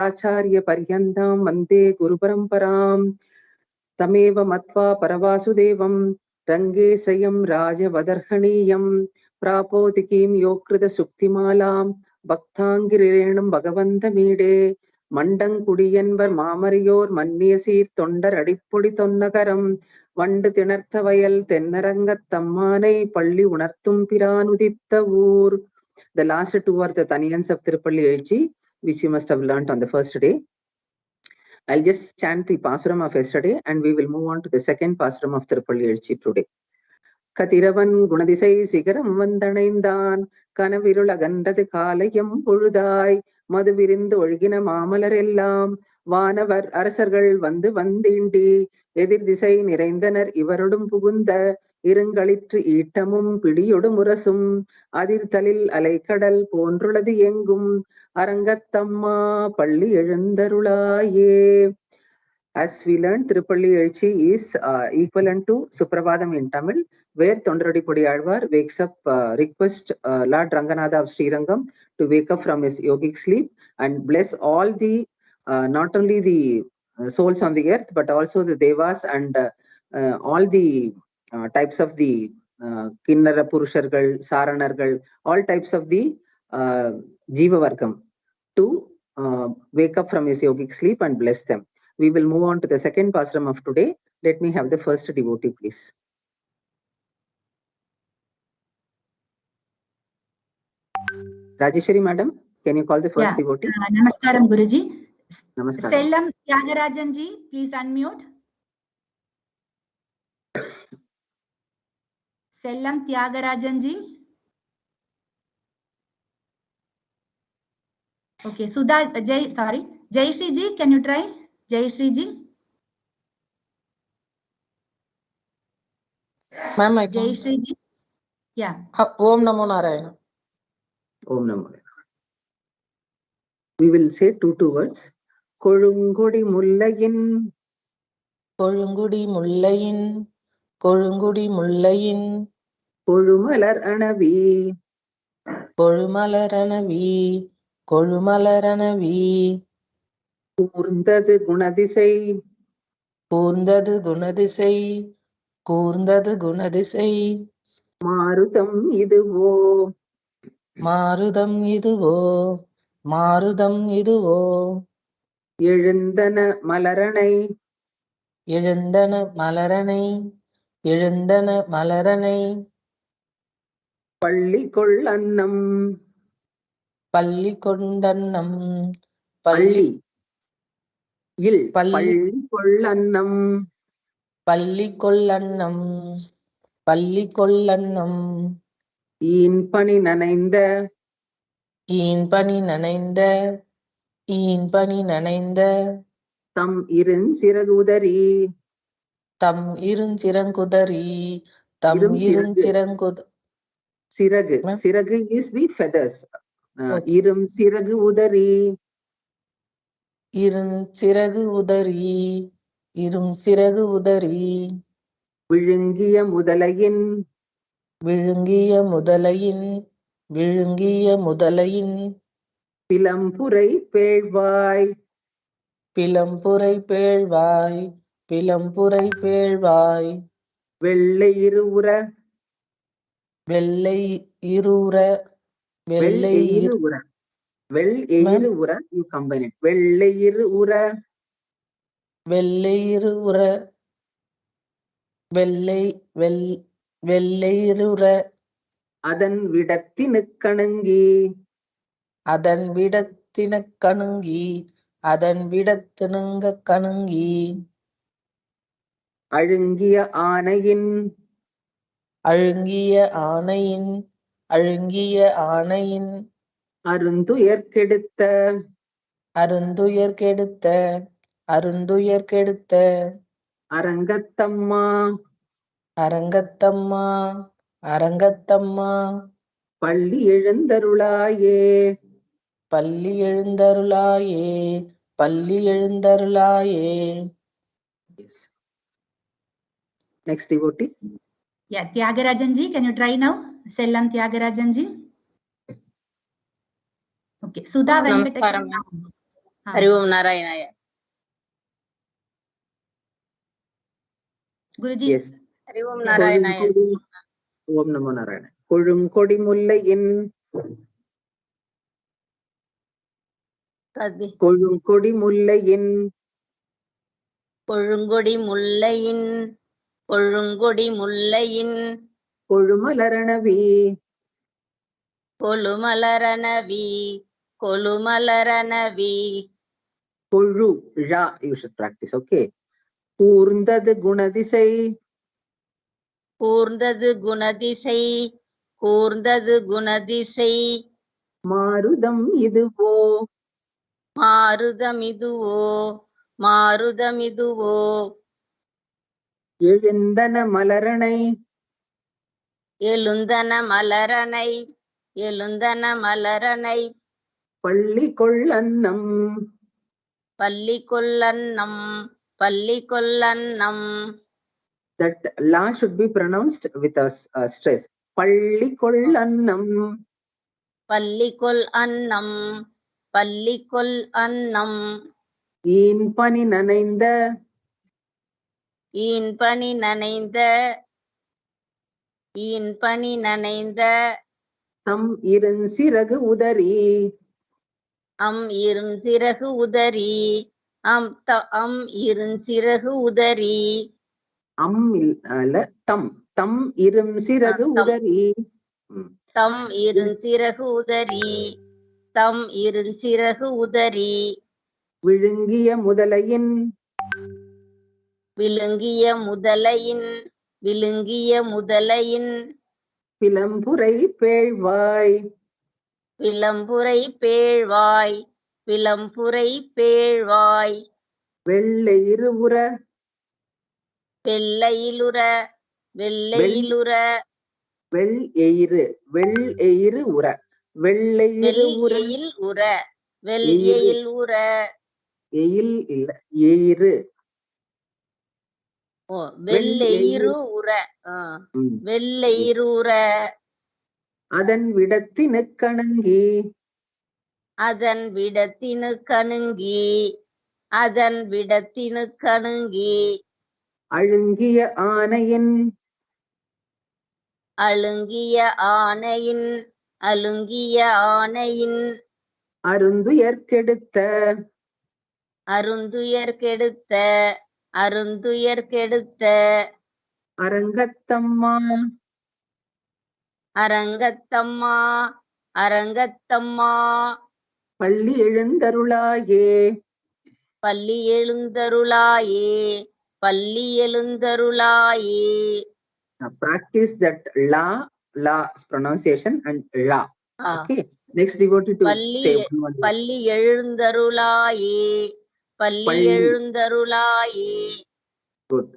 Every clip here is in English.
Acharya Paryantam Vande Guru Paramparam Tameva Matva Paravasudevam Range Sayam Raja Vadarhaniyam Prapotikim Yokrita Suktimalam Bhaktangirirenam Bhagavandamide Mandankudiyanvar Mamariyor Manniyasir Tondar Adipudi Tonnagaram Vandu Tinarthavayal Tennarangathammanai Palli Unarthum Piranuditta Oor. The last two are the Taniyans of Thiruppaliyezhuchi, which you must have learnt on the first day. I'll just chant the Pasuram of yesterday and we will move on to the second Pasuram of Thiruppaliyezhuchi today. Kathiravan Gunadisai Sigaram Vandanaindan Kanavirula Gandadu Kalayam Puludai Madhuvirindu Olgina Mamalarellam Vanavar Arasargal Vandu Vandindi Edir Disai Niraindanar Ivarudum Pugunda Irangalitru Itamum Pidiyodum Urasum Adirthalil Alaikadal Pondruladu Engum Arangathamma Palli Ezhundarulaye. As we learned, Thiruppaliyezhuchi is equivalent to Suprabhadam in Tamil, where Thondaradi Kodiyalvar wakes up, request Lord Ranganatha of Srirangam to wake up from his yogic sleep and bless all the, not only the souls on the earth, but also the Devas and all the types of the Kinnara Purushargal, Saranargal, all types of the Jiva Vargam to wake up from his yogic sleep and bless them. We will move on to the second Pasuram of today. Let me have the first devotee, please. Rajeshwari madam, can you call the first devotee? Namaskaram Guruji. Namaskaram. Sellam Tyagarajanji, please unmute. Sellam Tyagarajanji. Okay, Sudha, Jayashree ji, can you try? Jayashree ji. Ma'am, Jayashree ji. Yeah. Om Namo Narayana. Om Namo Narayana. We will say two words. Kolungudi Mullayin. Kolungudi Mullayin. Kolungudi Mullayin. Kolumalar Anavi. Kolumalar Anavi. Kolumalar Anavi. Kurndadu Gunadisai. Kurndadu Gunadisai. Kurndadu Gunadisai. Marutam Iduvo. Marudam Iduvo. Marudam Iduvo. Ezhundana Malaranai. Ezhundana Malaranai. Ezhundana Malaranai. Pallikolannam. Pallikondannam. Pallikolannam. Pallikolannam. Pallikolannam. ஈன்பனி நனைந்த. ஈன்பனி நனைந்த. ஈன்பனி நனைந்த. தம் இருஞ்சிறகுதரி. தம் இருஞ்சிறங்குதரி. தம் இருஞ்சிறங்குத சிறகு. சிறகு is the feathers. இரும் சிறகு உதரி. இருஞ்சிறகு உதரி. இரும் சிறகு உதரி. விழுங்கிய முதலையின். விழுங்கிய முதலையின். விழுங்கிய முதலையின். பிலம்புரை பேழ்வாய். பிலம்புரை பேழ்வாய். பிலம்புரை பேழ்வாய். வெள்ளை இருவுற. வெள்ளை இருவுற. வெள்ளை இருவுற. வெள்ளெயிருவுற. You combine it. வெள்ளெயிருவுற. வெள்ளையிருவுற. வெள்ளையிருவுற. அதன் விடத்தினுக்கணங்கி. அதன் விடத்தினுக்கணங்கி. அதன் விடத்தினுங்க கணங்கி. அழுங்கிய ஆனையின். அழுங்கிய ஆனையின். அழுங்கிய ஆனையின். அருந்துயர் கெடுத்த. அருந்துயர் கெடுத்த. அருந்துயர் கெடுத்த. அரங்கத்தம்மா. அரங்கத்தம்மா. அரங்கத்தம்மா. பள்ளி எழுந்தருளாயே. பள்ளி எழுந்தருளாயே. பள்ளி எழுந்தருளாயே. Next devotee. Yeah, Tyagarajanji, can you try now? Sellam Tyagarajanji. Okay, Sudha Venkateshwara. Hari Om Narayanaya. Guruji. Yes. Hari Om Narayanaya. Om Namo Narayana. கொழுங்கொடி முல்லையின் Kadi. கொழுங்கொடி முல்லையின் கொழுங்கொடி முல்லையின் கொழுங்கொடி முல்லையின் கொழுமலரணவி கொழுமலரணவி கொழுமலரணவி கொழு ழா you should practice. Okay. கூர்ந்தது குணதிசை கூர்ந்தது குணதிசை கூர்ந்தது குணதிசை மாருதம் இதுவோ மாருதமிதுவோ மாருதமிதுவோ எழுந்தன மலரணை எழுந்தன மலரனை எழுந்தன மலரனை பள்ளி கொள்ளன்னம் பள்ளி கொல்லன்னம் பள்ளி கொல்லன்னம். that la should be pronounced with a stress. பள்ளி கொள்ளன்னம் பள்ளி கொல் அன்னம் பள்ளி கொல் அன்னம். ஈன் பனி நனைந்த ஈன் பனி நனைந்த ஈன் பனி நனைந்த தம் இருஞ்சிறகு உதறி அம் இருஞ்சிறகு உதறி அம் இருஞ்சிறகு உதறி அம் இல்ல தம் தம் இருஞ்சிறகு உதறி தம் இருஞ்சிறகு உதறி தம் இருஞ்சிறகு உதறி விழுங்கிய முதலையின் விழுங்கிய முதலையின் விழுங்கிய முதலையின் பிளம்புரை பேழ்வாய் விளம்புரை பேழ்வாய் விளம்புரை பேழ்வாய் வெள்ளையிருவுற வெள்ளையிலுற வெள்ளையிலுற வெள்எயிறு வெள்எயிறு உற வெள்ளையிரு உற வெள்ளையில் உற வெள்ளையில் உற எயில் இல்ல எயிறு ஓ வெள்ளையிரு உற வெள்ளையிரு உற அதன் விடத்தினு கணங்கி அதன் விடத்தினு கணுங்கி அதன் விடத்தினு கணுங்கி அழுங்கிய ஆனையின் அழுங்கிய ஆனையின் அழுங்கிய ஆனையின் அருந்துயர் கெடுத்த அருந்துயர் கெடுத்த அருந்துயர் கெடுத்த அரங்கத்தம்மா அரங்கத்தம்மா அரங்கத்தம்மா பள்ளி எழுந்தருளாயே பள்ளி எழுந்தருளாயே பள்ளி எழுந்தருளாயே. practice that la pronunciation and la. Okay, next devotee to say one. பள்ளி எழுந்தருளாயே பள்ளி எழுந்தருளாயே. Good.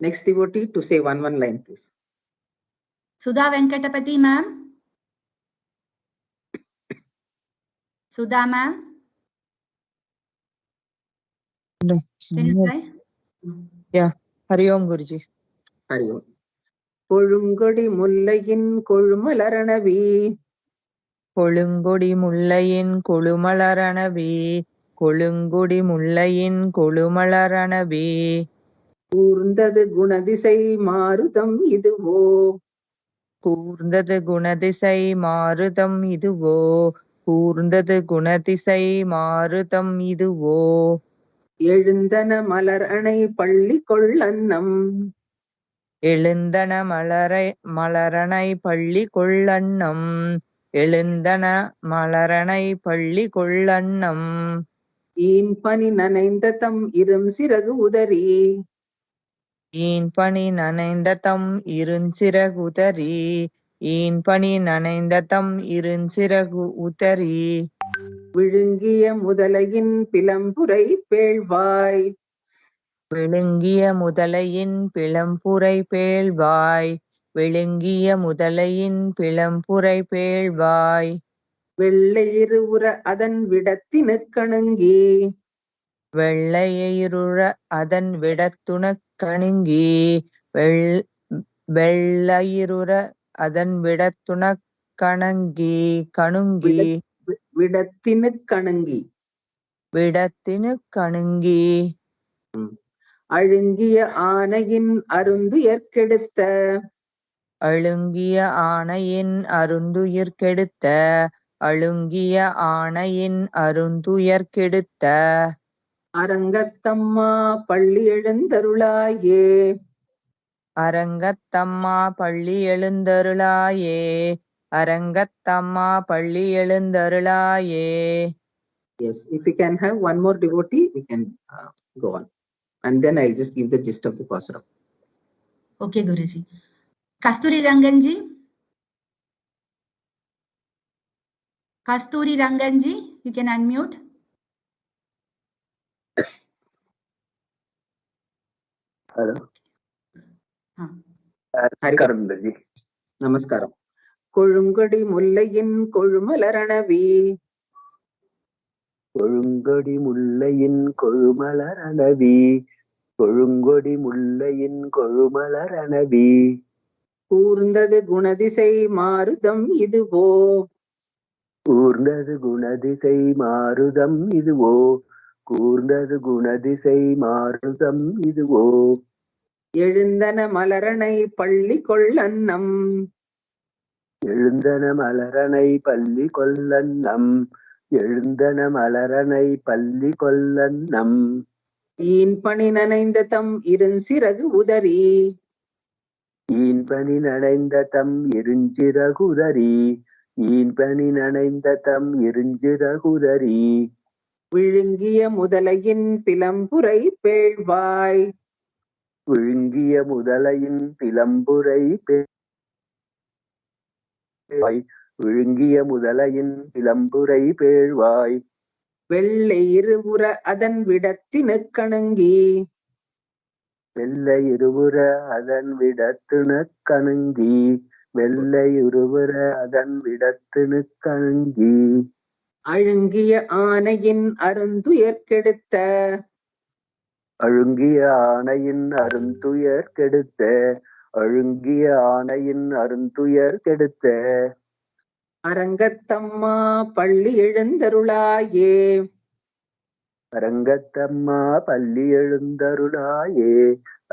Next devotee to say one line please. Sudha Venkatapati ma'am. Sudha ma'am. Can you try? Yeah. Hari Om Guruji. Hari Om. கொழுங்கொடி முல்லையின் கொழுமலரணவி கொழுங்கொடி முல்லையின் கொழுமலரணவி கொழுங்கொடி முல்லையின் கொழுமலரணவி கூர்ந்தது குணதிசை மாருதம் இதுவோ கூர்ந்தது குணதிசை மாருதம் இதுவோ கூர்ந்தது குணதிசை மாருதம் இதுவோ எழுந்தன மலர் அணை பள்ளி கொள்ளன்னம் எழுந்தன மலரணை பள்ளி கொள்ளன்னம் எழுந்தன மலரணை பள்ளி கொள்ளன்னம் ஈன் பனி நனைந்த தம் இரும் சிறகு உதறி ஈன் பனி நனைந்த தம் இருஞ்சிறகுதறி ஈன் பனி நனைந்த தம் இருஞ்சிறகு உதறி விழுங்கிய முதலையின் பிளம்புரை பேழ்வாய் விழுங்கிய முதலையின் பிளம்புரை பேழ்வாய் விழுங்கிய முதலையின் பிளம்புரை பேழ்வாய் வெள்ளையிரு உற அதன் விடத்தினு கணங்கி வெள்ளையிருற அதன் விடத்துணக் கணுங்கி வெள்ளையிருற அதன் விடத்துணக் கணுங்கி விடத்தினு கணங்கி விடத்தினுக்கணுங்கி அழுங்கிய ஆனையின் அருந்துயர்க்கெடுத்த அழுங்கிய ஆணையின் அருந்துயிர்கெடுத்த அழுங்கிய ஆணையின் அருந்துயர்கெடுத்த அரங்கத்தம்மா பள்ளி எழுந்தருளாயே அரங்கத்தம்மா பள்ளி எழுந்தருளாயே அரங்கத்தம்மா பள்ளி எழுந்தருளாயே. Yes, if we can have one more devotee, we can go on. And then I'll just give the gist of the pasuram. Okay, Guruji. Kasturi Ranganji. Kasturi Ranganji, you can unmute. Hello. Hari. Namaskaram. கொழுங்கொடி முல்லையின் கொழுமலரணவி கொழுங்கொடி முல்லையின் கொழுமலரணவி கொழுங்கொடி முல்லையின் கொழுமலரணவி கூர்ந்தது குணதிசை மாருதம் இதுவோ கூர்ந்தது குணதிசை மாருதம் இதுவோ கூர்ந்தது குணதிசை மாருதம் இதுவோ எழுந்தன மலரணை பள்ளி கொள்ளன்னம் எழுந்தன மலரணை பள்ளி கொள்ளன்னம் எழுந்தன மலரணை பள்ளி கொள்ளன்னம் ஈன்பணி நனைந்த தம் இருஞ்சிறகு உதறி ஈன்பணி நனைந்த தம் இருஞ்சிறகுதறி ஈன்பணி நனைந்த தம் இருஞ்சிறகுதறி விழுங்கிய முதலையின் பிலம்புரை பேழ்வாய் விழுங்கிய முதலையின் பிலம்புரை விழுங்கிய முதலையின் பிலம்புரை பேழ்வாய் வெள்ளை இருவுற அதன் விடத்தினுக்கணுங்கி வெள்ளை இருவுற அதன் விடத்தினுக்கணுங்கி வெள்ளை இருவுற அதன் விடத்தினுக்கணுங்கி அழுங்கிய ஆனையின் அருந்துயர்க்கெடுத்த அழுங்கிய ஆணையின் அருந்துயர் கெடுத்த அழுங்கிய ஆணையின் அருந்துயர் கெடுத்த அரங்கத்தம்மா பள்ளி எழுந்தருளாயே அரங்கத்தம்மா பள்ளி எழுந்தருளாயே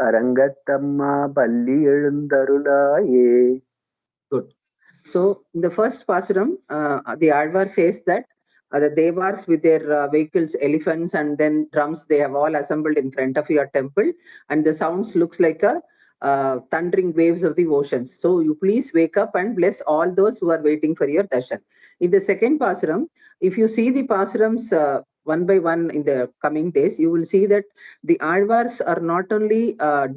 அரங்கத்தம்மா பள்ளி எழுந்தருளாயே. Good. So in the first pasuram, the Alvar says that the Devars with their vehicles, elephants and then drums, they have all assembled in front of your temple, and the sounds looks like a thundering waves of the oceans. So you please wake up and bless all those who are waiting for your darshan. In the second pasuram, if you see the pasurams one by one in the coming days, you will see that the Alvars are not only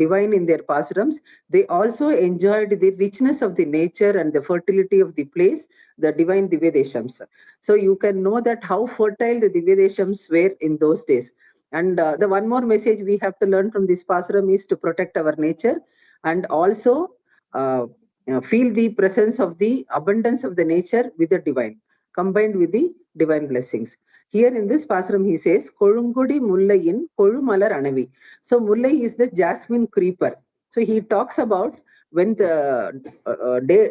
divine in their pasurams, they also enjoyed the richness of the nature and the fertility of the place, the divine Divyadeshams. So you can know that how fertile the Divyadeshams were in those days. And the one more message we have to learn from this pasuram is to protect our nature and also feel the presence of the abundance of the nature with the divine, combined with the divine blessings. Here in this pasuram he says, Kolungudi Mullayin Kolumalar Anavi. So Mullai is the jasmine creeper. So he talks about when the day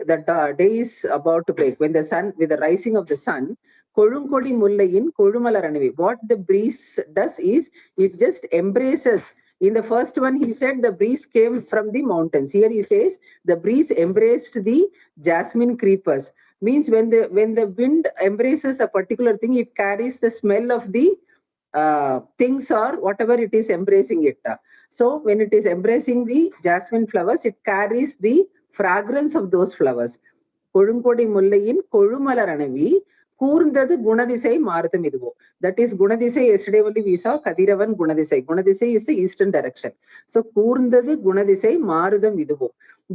is about to break, when the sun, with the rising of the sun, Kolungodi Mullayin Kolumalar Anavi. What the breeze does is, it just embraces. In the first one, he said the breeze came from the mountains. Here he says the breeze embraced the jasmine creepers. Means when the wind embraces a particular thing, it carries the smell of the things or whatever it is embracing it. So when it is embracing the jasmine flowers, it carries the fragrance of those flowers. Kolungodi Mullayin Kolumalar Anavi. கூர்ந்தது குணதிசை மாருதம் இதுவோ. That is குணதிசை. Yesterday only we saw Kathiravan குணதிசை. குணதிசை is the eastern direction. So கூர்ந்தது குணதிசை மாருதம் இதுவோ.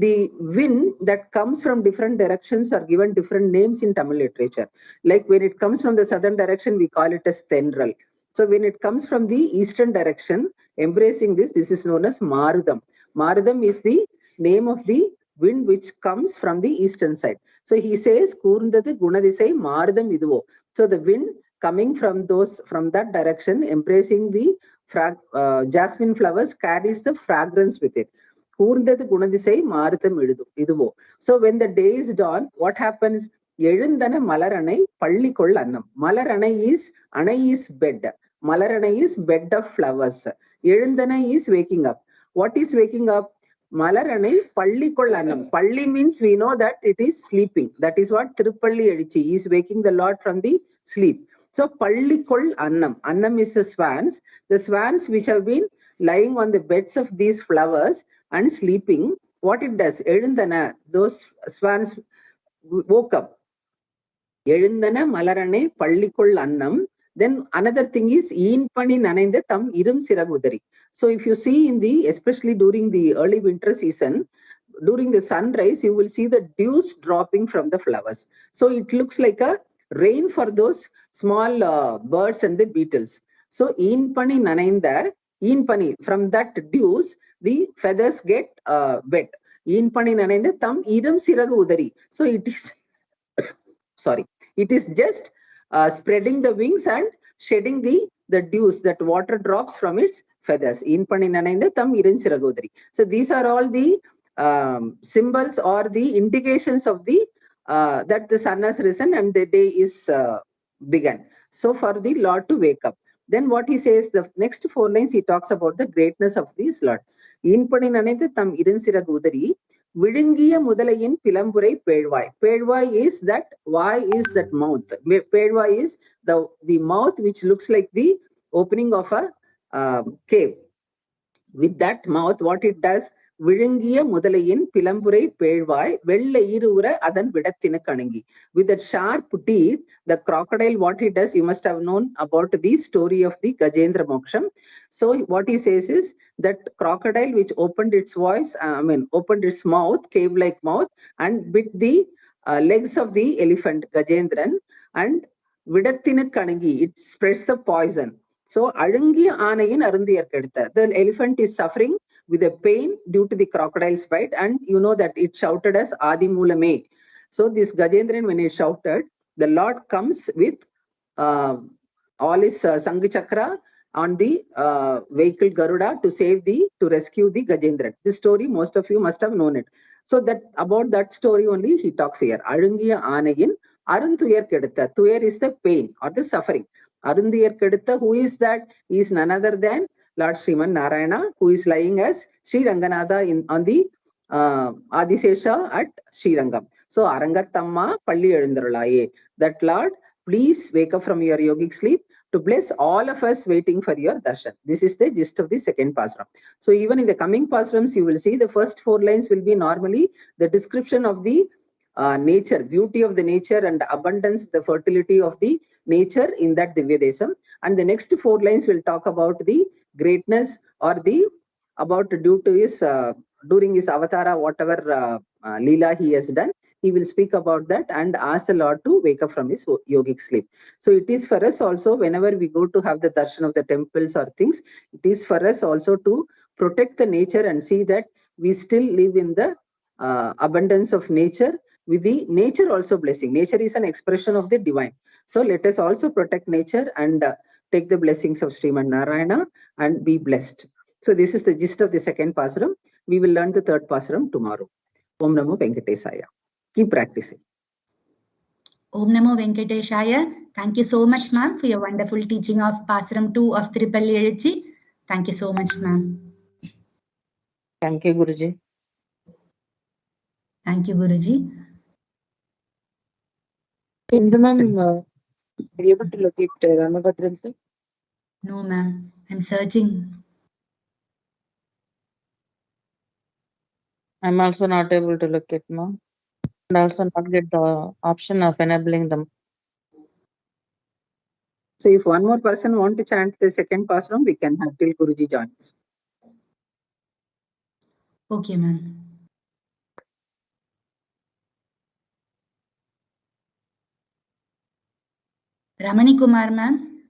The wind that comes from different directions are given different names in Tamil literature. Like when it comes from the southern direction, we call it as Tendral. So when it comes from the eastern direction, embracing this is known as Marudam. Marudam is the name of the wind which comes from the eastern side. So he says கூர்ந்தது குணதிசை மாருதம் இதுவோ. So the wind coming from that direction, embracing the jasmine flowers, carries the fragrance with it. கூர்ந்தது குணதிசை மாருதம் இதுவோ. So when the day is dawn, what happens? எழுந்தன மலரணை பள்ளி கொள் அன்னம். மலரணை is bed. Malarana is bed of flowers. Elundana is waking up. What is waking up? Malarane Pallikol Annam. Palli means we know that it is sleeping. That is what Thiruppaliyezhuchi is waking the Lord from the sleep. So Pallikol Annam. Annam is the swans. The swans which have been lying on the beds of these flowers and sleeping. What it does? Elundana, those swans woke up. Elundana Malarane Pallikol Annam. Then another thing is Eenpani Nanainde Tam Irum Siragudari. So if you see in the, especially during the early winter season, during the sunrise, you will see the dews dropping from the flowers. So it looks like a rain for those small birds and the beetles. So Eenpani Nanainda, Eenpani, from that dews, the feathers get wet. Eenpani Nanainda Tam Irum Siragudari. So it is, sorry, it is just spreading the wings and shedding the dews, that water drops from its feathers. So these are all the symbols or the indications of the that the sun has risen and the day is begun. So for the Lord to wake up. Then what he says, the next 4 lines, he talks about the greatness of this Lord. Eenpani nanaithu tam irunsiragudari Vidungiya Mudalayin Pilamburai Pedvai. Pedvai is that, why is that mouth? Pedvai is the mouth which looks like the opening of a cave. With that mouth, what it does? Vidungiya Mudalayin Pilamburai Pedvai Vella Irura Adan Vidathina Kanangi. With that sharp teeth, the crocodile, what he does, you must have known about the story of the Gajendra Moksham. So what he says is that crocodile which opened its voice, opened its mouth, cave-like mouth, and bit the legs of the elephant Gajendran, and Vidathina Kanangi, it spreads the poison. So Adangiya Anayin Arundiyar Kedutha. The elephant is suffering with a pain due to the crocodile's bite, and you know that it shouted as Adi Mulame. So this Gajendran, when he shouted, the Lord comes with all his Sanghi Chakra on the vehicle Garuda to rescue the Gajendran. This story, most of you must have known it. So that about that story only he talks here. Adangiya Anayin Arundiyar Kedutha. Tuyar is the pain or the suffering. Arundiyar Kedutha, who is that? He is none other than Lord Sriman Narayana, who is lying as Sri Ranganatha on the Adisesha at Sri Rangam. So Arangathamma Palli Elundarulaye. That Lord, please wake up from your yogic sleep to bless all of us waiting for your darshan. This is the gist of the second pasuram. So even in the coming pasurams, you will see the first 4 lines will be normally the description of the nature, beauty of the nature and abundance, the fertility of the nature in that Divya Desam. And the next 4 lines will talk about the greatness or the about due to his during his avatara, whatever Leela he has done, he will speak about that and ask the Lord to wake up from his yogic sleep. So it is for us also, whenever we go to have the darshan of the temples or things, it is for us also to protect the nature and see that we still live in the abundance of nature, with the nature also blessing. Nature is an expression of the divine. So let us also protect nature and take the blessings of Sriman Narayana and be blessed. So this is the gist of the second pasuram. We will learn the third pasuram tomorrow. Om Namo Venkatesaya. Keep practicing. Om Namo Venkateshaya. Thank you so much, ma'am, for your wonderful teaching of Pasuram 2 of Thiruppaliyezhuchi. Thank you so much, ma'am. Thank you, Guruji. Thank you, Guruji. Indu ma'am, are you able to locate Ramabhadran sir? No, ma'am. I'm searching. I'm also not able to look at ma'am, and also not get the option of enabling them. So if one more person want to chant the second pasuram, we can have till Guruji joins. Okay, ma'am. Ramani Kumar, ma'am.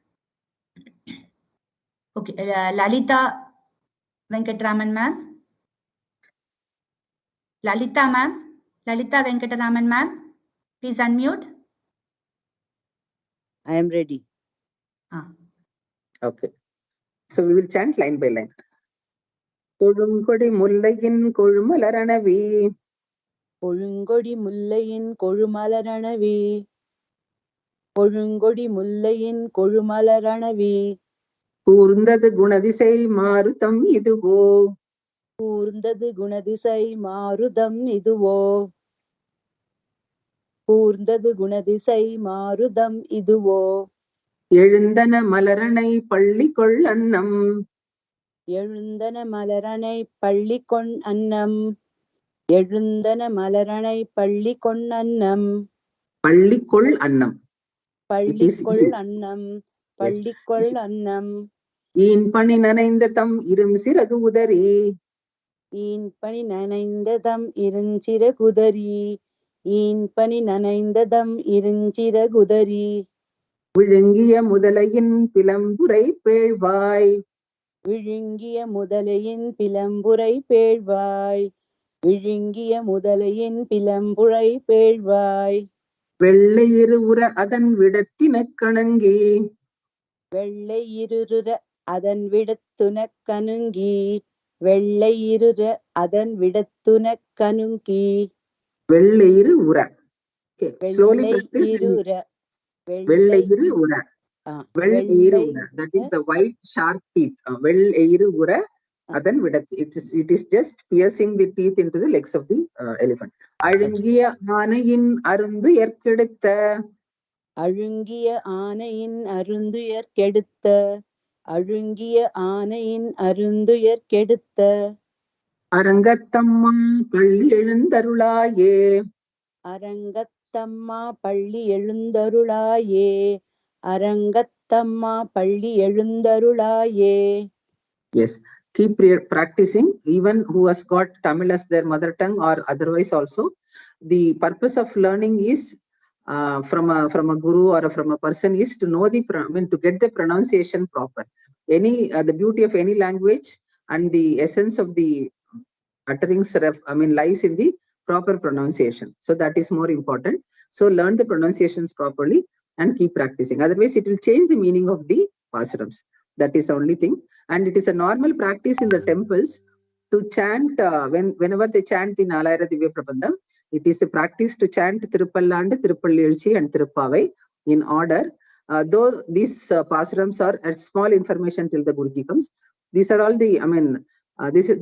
Okay, Lalita Venkatraman, ma'am. Lalita, ma'am. Lalita Venkatraman, ma'am. Please unmute. I am ready. Okay. So we will chant line by line. Kodumkodi Mullayin Kodumalaranavi. Kolungodi Mullayin Kodumalaranavi. Kolungodi Mullayin Kodumalaranavi. கூர்ந்தது குணதிசை மாருதம் இதுவோ. கூர்ந்தது குணதிசை மாருதம் இதுவோ. கூர்ந்தது குணதிசை மாருதம் இதுவோ. எழுந்தன மலரணை பள்ளி கொள் அன்னம். எழுந்தன மலரணை பள்ளி கொண் அன்னம். எழுந்தன மலரணை பள்ளி கொண் அன்னம். பள்ளிக்கொள் அன்னம். பள்ளிக்கொள் அன்னம். பள்ளிக்கொள் அன்னம். ஈன் பணி நனைந்த தம் இரும் சிறகு உதறி. ஈன் பணி நனைந்ததம் இருஞ்சிறகுதறி. ஈன் பணி நனைந்ததம் இருஞ்சிறகுதறி. விழுங்கிய முதலையின் பிளம்புரை பேழ்வாய். விழுங்கிய முதலையின் பிளம்புரை பேழ்வாய். விழுங்கிய முதலையின் பிளம்புரை பேழ்வாய். வெள்ளை இருவுற அதன் விடத்தினக் கணங்கி. வெள்ளை இருற அதன் விடத்துனக் கணுங்கி. வெள்ளை இருற அதன் விடத்துனக் கணுங்கி. வெள்ளை இரு உற. Slowly வெள்ளை practice. இருற. வெள்ளை இரு உற. வெள்ளை இரு உற. That is the white sharp teeth. வெள்ளை இரு உற அதன் விடத்து. It is just piercing the teeth into the legs of the elephant. அழுங்கிய ஆனையின் அருந்துயர் கெடுத்த. அழுங்கிய ஆனையின் அருந்துயர் கெடுத்த. அழுங்கிய ஆனையின் அருந்துயர் கெடுத்த. அரங்கத்தம்மா பள்ளி எழுந்தருளாயே. அரங்கத்தம்மா பள்ளி எழுந்தருளாயே. அரங்கத்தம்மா பள்ளி எழுந்தருளாயே. Yes, keep practicing. Even who has got Tamil as their mother tongue or otherwise also, the purpose of learning is from a guru or from a person is to know to get the pronunciation proper. The beauty of any language and the essence of the utterings lies in the proper pronunciation. So that is more important. So learn the pronunciations properly and keep practicing. Otherwise, it will change the meaning of the pasurams. That is the only thing. And it is a normal practice in the temples to chant whenever they chant the Nalayara Divya Prabandham. It is a practice to chant Thiruppaliyezhuchi, Thiruppaliyezhuchi and Thiruppavai in order. Though these pasurams are at small information till the Guruji comes, these are all the,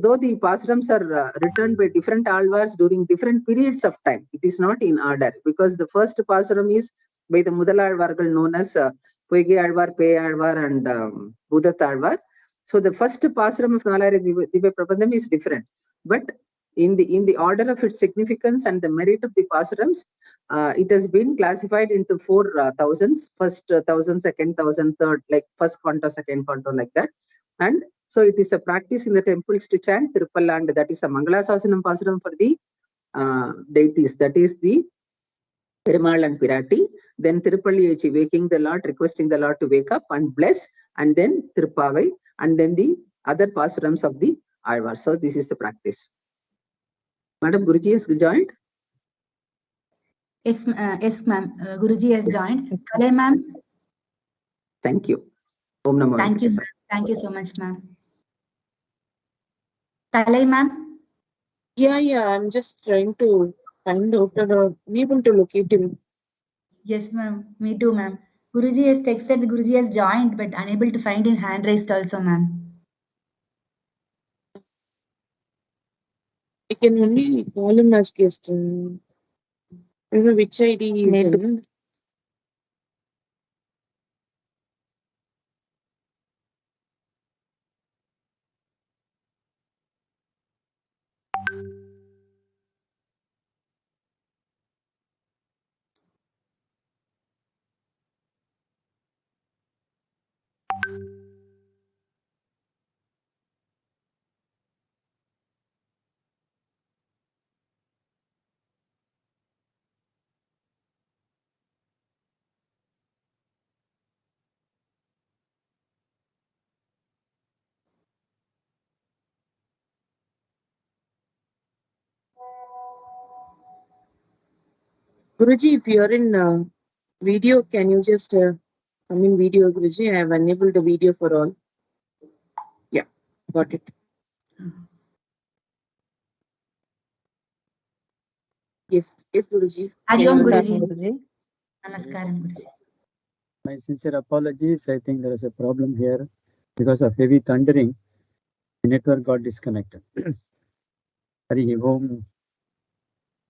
though the pasurams are written by different alvars during different periods of time, it is not in order, because the first pasuram is by the Mudalalvargal known as Poige Alvar, Pei Alvar and Budat Alvar. So the first pasuram of Nalayara Divya Prabandham is different, but in the order of its significance and the merit of the pasurams, it has been classified into 4 thousands: first thousand, second thousand, third, like first canto, second canto, like that. And so it is a practice in the temples to chant Thiruppaliyezhuchi, that is a Mangalasasanam pasuram for the deities, that is the Perumal and Pirati. Then Thiruppaliyezhuchi, waking the Lord, requesting the Lord to wake up and bless, and then Thiruppavai, and then the other pasurams of the Alvar. So this is the practice. Madam, Guruji has joined? Yes, ma'am. Guruji has joined. Kalai, ma'am. Thank you. Om Namo Thank you, Venkatesaya. thank you so much, ma'am. Kalai, ma'am. Yeah, I'm just trying to find out or be able to locate him. Yes, ma'am. Me too, ma'am. Guruji has texted that Guruji has joined, but unable to find in hand raised also, ma'am. I can only call him as guest. I don't know which ID he is in. Guruji, if you are in video, can you just come in video, Guruji? I have enabled the video for all. Yeah, got it. Yes, Guruji. Hariom, Guruji. Namaskaram, Guruji. My sincere apologies. I think there is a problem here. Because of heavy thundering, the network got disconnected. Hari Om.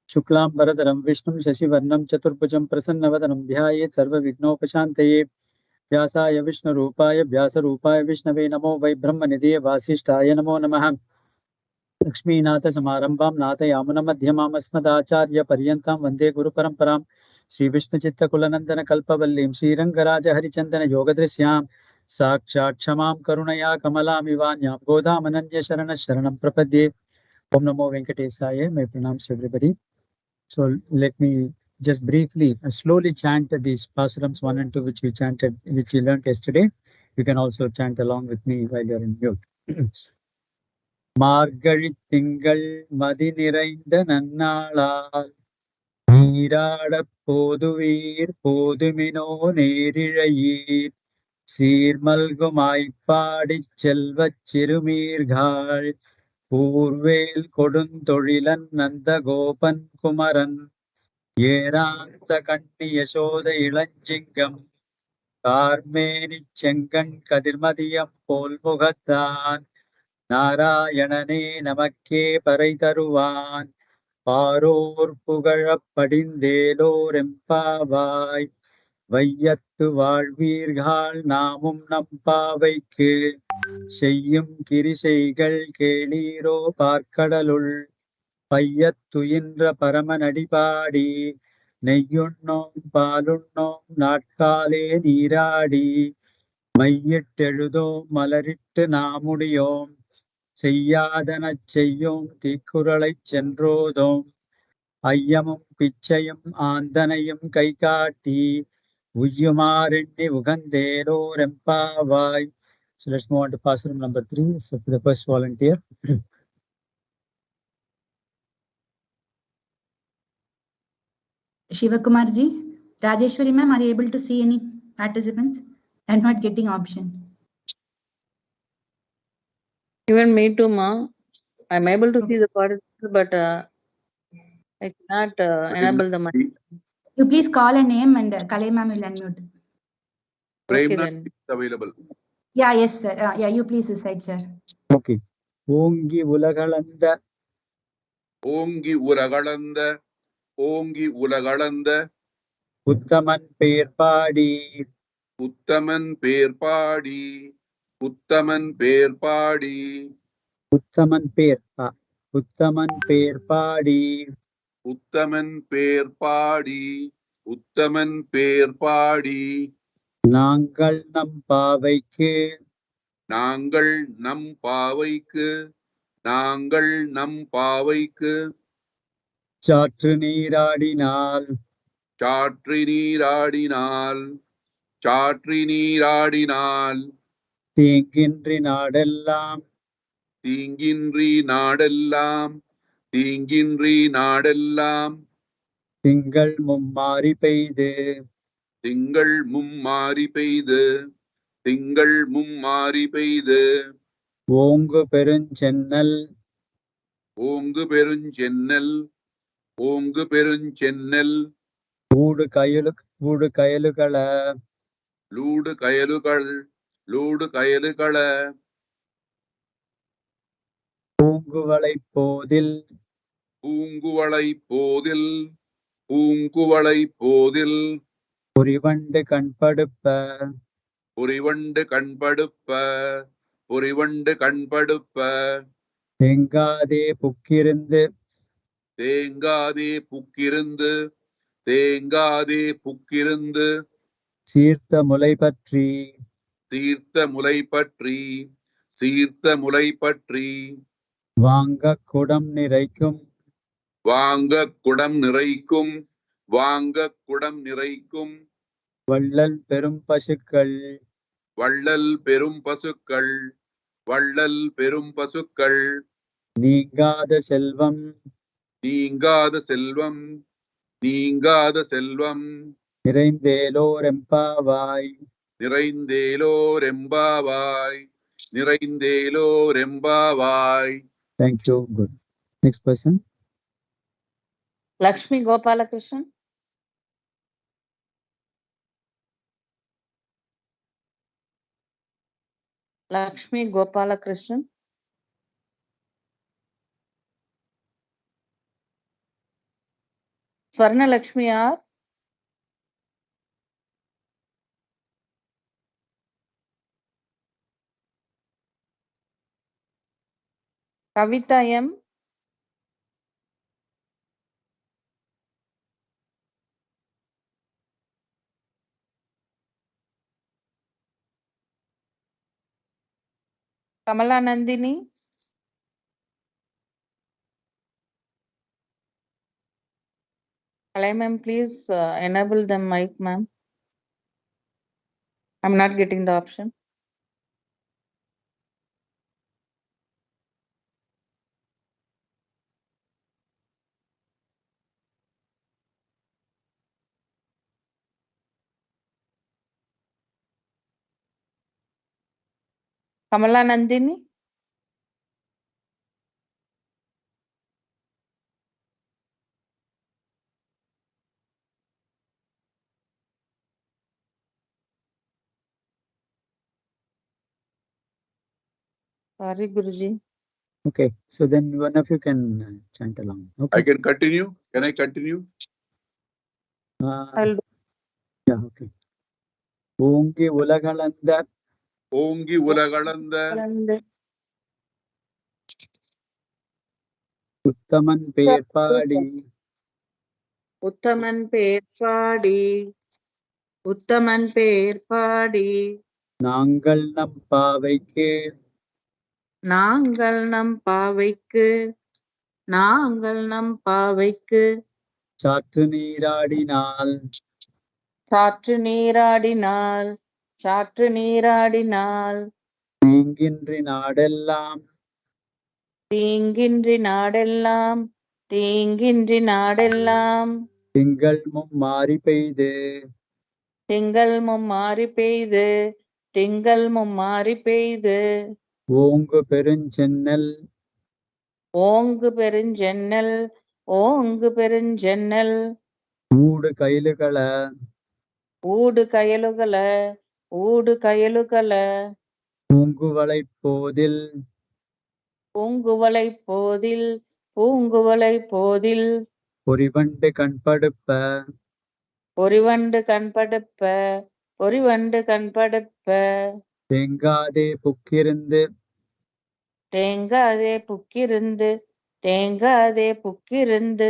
Shuklam Bharadaram Vishnum Shashivarnam Chaturbhujam Prasannavadaram Dhyayet Sarva Vignopashantaye Vyasaya Vishnu Rupaya Vyasa Rupaya Vishnave Namo Vai Brahmanidhiye Vasishtaya Namo Namaha Lakshminatha Samarambam Natha Yamuna Madhyamam Asmadacharya Paryantam Vande Guru Paramparam Sri Vishnu Chitta Kulanandana Kalpavallim Sri Rangaraja Harichandana Yogadrisyam Sakshat Shamam Karunaya Kamalamivanyam Godamananya Sharana Sharanam Prapadye. Om Namo Venkatesaya. My pranams to everybody. So let me just briefly, slowly chant these Pasurams 1 and 2, which we learned yesterday. You can also chant along with me while you're in mute. Margari Tingal Madi Nirainda Nannalal Neerada Poduvir Podumino Nerirayir Sirmalgumai Padi Chelva Chirumirgal Purvel Koduntorilan Nanda Gopan Kumaran Yeranta Kandi Yashoda Ilanchingam Karmeni Chengan Kadirmadiyam Polmugatan Narayanane Namakke Paraitaruvan Paror Pugarappadindelo Rempavai Vayattu Valvirgal Namum Nampavaikku Seyyum Kiriseigal Keliro Parkadalul Payyattuindra Paramanadipadi Neyyunnum Palunnum Natkale Niradi Mayyitteludom Malarittu Namudiyom Seyyadana Cheyyum Tikkuralai Chendrodom Ayyamum Pichayum Andanayum Kaikati Uyyumarinni Ugandelo Rempavai. So let's move on to Pasaram number 3. So for the first volunteer. Shivakumarji, Rajeshwari ma'am, are you able to see any participants? I'm not getting option. Even me too, ma. I'm able to see the participants, but I cannot enable the mic. You please call a name and Kalai ma'am will unmute. Okay, then. Is available. Yeah, yes, sir. Yeah, you please decide, sir. Okay. Ongi Ulagalanda. Ongi Uragalanda. Ongi Ulagalanda. Uttaman Perpadi. Uttaman Perpadi. Uttaman Perpadi. Uttaman Perpa. Uttaman Perpadi. Uttaman Perpadi. Uttaman Perpadi. Nangal Nampavaikku. Nangal Nampavaikku. Nangal Nampavaikku. Chaatru Neeradinal. Chaatri Neeradinal. Chaatri Neeradinal. Thingindri Nadellam. Thingindri Nadellam. Thingindri Nadellam. Tingal Mummari Peide. Tingal Mummari Peide. Tingal Mummari Peide. Ongu Peruncennal. Ongu Peruncennal. Ongu Peruncennal. Oodu Kayalukala. Loodu Kayalukal. Loodu Kayalukala. Punguvalai Podil. Punguvalai Podil. Punguvalai Podil. Purivande Kanpaduppa. Purivande Kanpaduppa. Purivande Kanpaduppa. Thengade Pukkirinde. Thengade Pukkirinde. Thengade Pukkirinde. Sirtha Mulaipatri. Sirtha Mulaipatri. Sirtha Mulaipatri. Vanga Kudam Niraikum. Vanga Kudam Niraikum. Vanga Kudam Niraikum. Vallal Perum Pasukal. Vallal Perum Pasukal. Vallal Perum Pasukal. Neengada Selvam. Neengada Selvam. Neengada Selvam. Niraindelo Rempavai. Niraindelo Rembavai. Niraindelo Rembavai. Thank you. Good. Next person. Lakshmi Gopalakrishnan. Lakshmi Gopalakrishnan. Swarna Lakshmi R. Kavita M. Kamala Nandini. Hello, ma'am, please enable the mic, ma'am. I'm not getting the option. Kamala Nandini. Sorry, Guruji. Okay, so then one of you can chant along. Okay. I can continue. Can I continue? I'll do. Yeah, okay. ஓங்கி உலகளந்த ஓங்கி உலகளந்த உத்தமன் பேர் பாடி உத்தமன் பேர் பாடி உத்தமன் பேர் பாடி நாங்கள் நம் பாவைக்கு நாங்கள் நம் பாவைக்கு நாங்கள் நம் பாவைக்கு சாற்று நீராடினால் சாற்று நீராடினால் சாற்று நீராடினால் தீங்கின்றி நாடெல்லாம் தீங்கின்றி நாடெல்லாம் தீங்கின்றி நாடெல்லாம் திங்கள் மும்மாறி பெய்து திங்கள் மும்மாறி பெய்து திங்கள் மும்மாறி பெய்து ஓங்கு பெருஞ்சென்னல் ஓங்கு பெருஞ்சென்னல் ஓங்கு பெருஞ்சென்னல் ஊடு கயிலுகள ஊடு கயலுகள ஊடு கயலுகள பூங்குவளை போதில் பூங்குவளை போதில் பூங்குவளை போதில் பொறிவண்டு கண்படுப்ப பொறிவண்டு கண்படுப்ப பொறிவண்டு கண்படுப்ப தேங்காதே புக்கிருந்து தேங்காதே புக்கிருந்து தேங்காதே புக்கிருந்து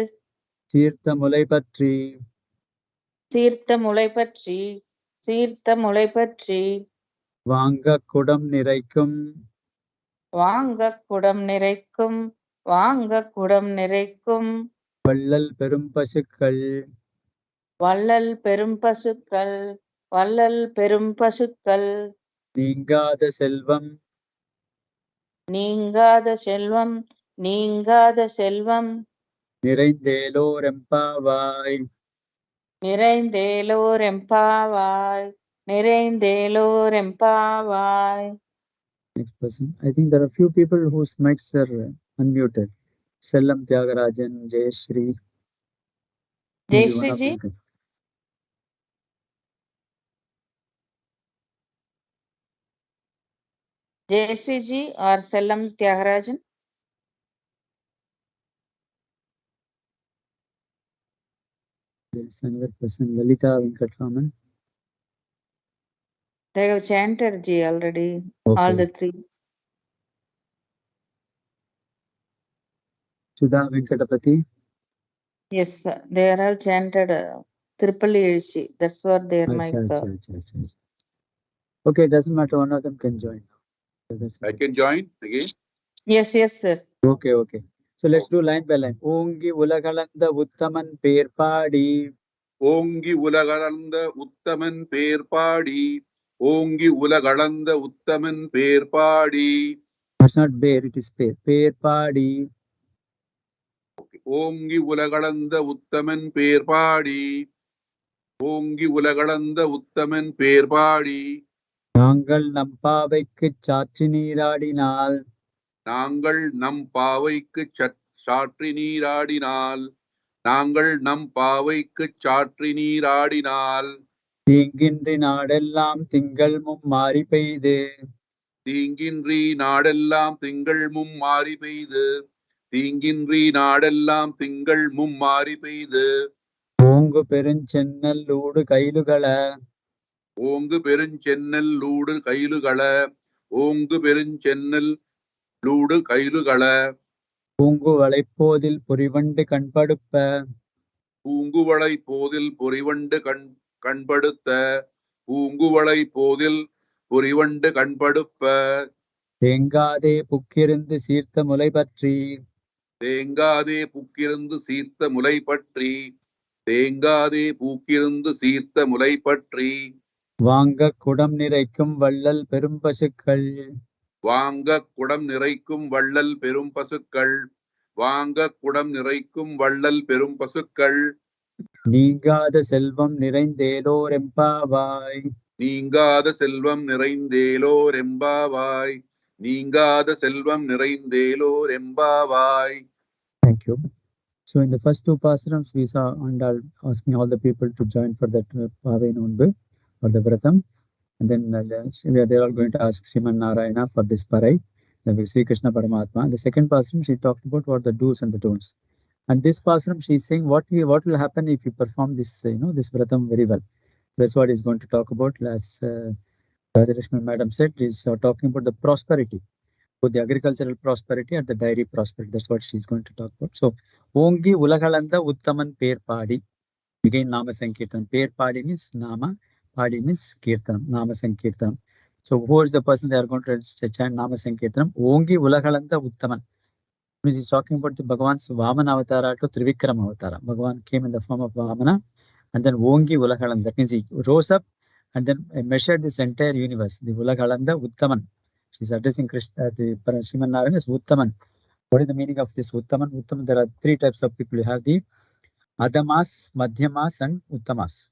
சீர்த்த முலை பற்றி சீர்த்த முளை பற்றி சீர்த்த முளை பற்றி வாங்க குடம் நிறைக்கும் வாங்க குடம் நிறைக்கும் வாங்க குடம் நிறைக்கும் வள்ளல் பெரும் பசுக்கள் வள்ளல் பெரும் பசுக்கள் வள்ளல் பெரும் பசுக்கள் நீங்காத செல்வம் நீங்காத செல்வம் நீங்காத செல்வம் நிறைந்தேலோர் எம்பாவாய் நிறைந்தேலோர் எம்பாவாய் நிறைந்தேலோர் எம்பாவாய். Next person. I think there are few people whose mics are unmuted. Sellam Tyagarajan, Jayashree. Jayashree ji. Jayashree ji or Sellam Tyagarajan. There is another person, Lalita Venkatraman. They have chanted ji already. Okay. All the three. Sudha Venkatapati. Yes, sir. They are all chanted Thiruppaliyezhuchi. That's what their mic. Okay, doesn't matter. One of them can join. So I can join again. Yes, yes, sir. Okay, okay. So let's do line by line. Ongi Ulagalanda Uttaman Perpadi. ஓங்கி உலகளந்த உத்தமன் பேர் பாடி ஓங்கி உலகளந்த உத்தமன் பேர் பாடி. It's not bear, it is pear. Perpadi. ஓங்கி உலகளந்த உத்தமன் பேர் பாடி ஓங்கி உலகளந்த உத்தமன் பேர் பாடி. நாங்கள் நம் பாவைக்கு சாற்றி நீராடினால் நாங்கள் நம் பாவைக்கு சாற்றி நீராடினால் நாங்கள் நம் பாவைக்கு சாற்றி நீராடினால் தீங்கின்றி நாடெல்லாம் திங்கள் மும்மாறி பெய்து தீங்கின்றி நாடெல்லாம் திங்கள் மும்மாறி பெய்து தீங்கின்றி நாடெல்லாம் திங்கள் மும்மாறி பெய்து ஓங்கு பெருஞ்சென்னல்லூடு கைலுகள ஓங்கு பெருஞ்சென்னல் லூடு கைலுகள ஓங்கு பெருஞ்சென்னல் லூடு கைலுகள பூங்குவளை போதில் பொறிவண்டு கண்படுப்ப பூங்குவளை போதில் பொறிவண்டு கண்படுத்த பூங்குவளை போதில் பொறிவண்டு கண்படுப்ப தேங்காதே புக்கிருந்து சீர்த்த முலை பற்றி தேங்காதே பூக்கிருந்து சீர்த்த முலை பற்றி தேங்காதே பூக்கிருந்து சீர்த்த முலை பற்றி வாங்க குடம் நிறைக்கும் வள்ளல் பெரும் பசுக்கள் வாங்க குடம் நிறைக்கும் வள்ளல் பெரும் பசுக்கள் வாங்க குடம் நிறைக்கும் வள்ளல் பெரும் பசுக்கள் நீங்காத செல்வம் நிறைந்தேலோர் எம்பாவாய் நீங்காத செல்வம் நிறைந்தேலோர் எம்பாவாய் நீங்காத செல்வம் நிறைந்தேலோர் எம்பாவாய். Thank you. So in the first two pasarams we saw Andal asking all the people to join for that Pavai Nonbu or the Vratam, and then they are all going to ask Sriman Narayana for this Parai, the Sri Krishna Paramatma. The second pasaram she talked about what the do's and the don'ts, and this pasaram she is saying what will happen if you perform this this Vratam very well. That's what he's going to talk about. As Rajarashmi Madam said, is talking about the prosperity, both the agricultural prosperity and the dairy prosperity. That's what she's going to talk about. So, Ongi Ulagalanda Uttaman Per Padi. Again, Nama Sankirtanam. Per Padi means Nama, Padi means Kirtanam, Nama Sankirtanam. So, who is the person they are going to chant Nama Sankirtanam? Ongi Ulagalanda Uttaman. Means he's talking about the Bhagavan's Vamana Avatara to Trivikram Avatara. Bhagavan came in the form of Vamana, and then Ongi Ulagalan. That means he rose up and then measured this entire universe. The Ulagalanda Uttaman. She's addressing Krishna, the Sriman Narayana as Uttaman. What is the meaning of this Uttaman? Uttaman, there are three types of people. You have the Adamas, Madhyamas, and Uttamas.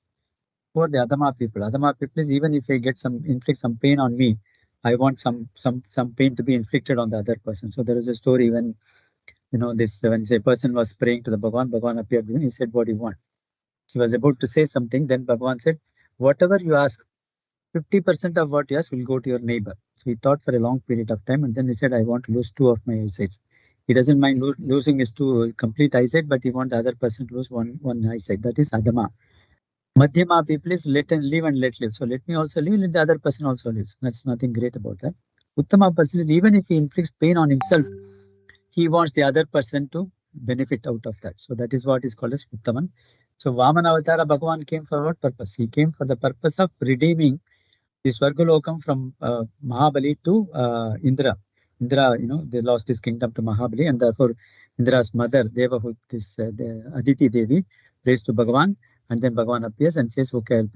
Who are the Adama people? Adama people is even if I inflict some pain on me, I want some pain to be inflicted on the other person. So there is a story when when a person was praying to the Bhagavan appeared to him. He said, "What do you want?" So he was about to say something. Then Bhagavan said, "Whatever you ask, 50% of what you ask will go to your neighbor." So he thought for a long period of time, and then he said, "I want to lose 2 of my eyesights." He doesn't mind losing his 2 complete eyesight, but he wants the other person to lose one eyesight. That is Adama. Madhyama people is let and live and let live. So let me also live, let the other person also lives. That's nothing great about that. Uttama person is even if he inflicts pain on himself, he wants the other person to benefit out of that. So that is what is called as Uttaman. So Vamana Avatara Bhagavan came for what purpose? He came for the purpose of redeeming the Swargalokam from Mahabali to Indra. Indra, they lost his kingdom to Mahabali, and therefore Indra's mother, Devahut, the Aditi Devi, prays to Bhagavan, and then Bhagavan appears and says, "Okay, I'll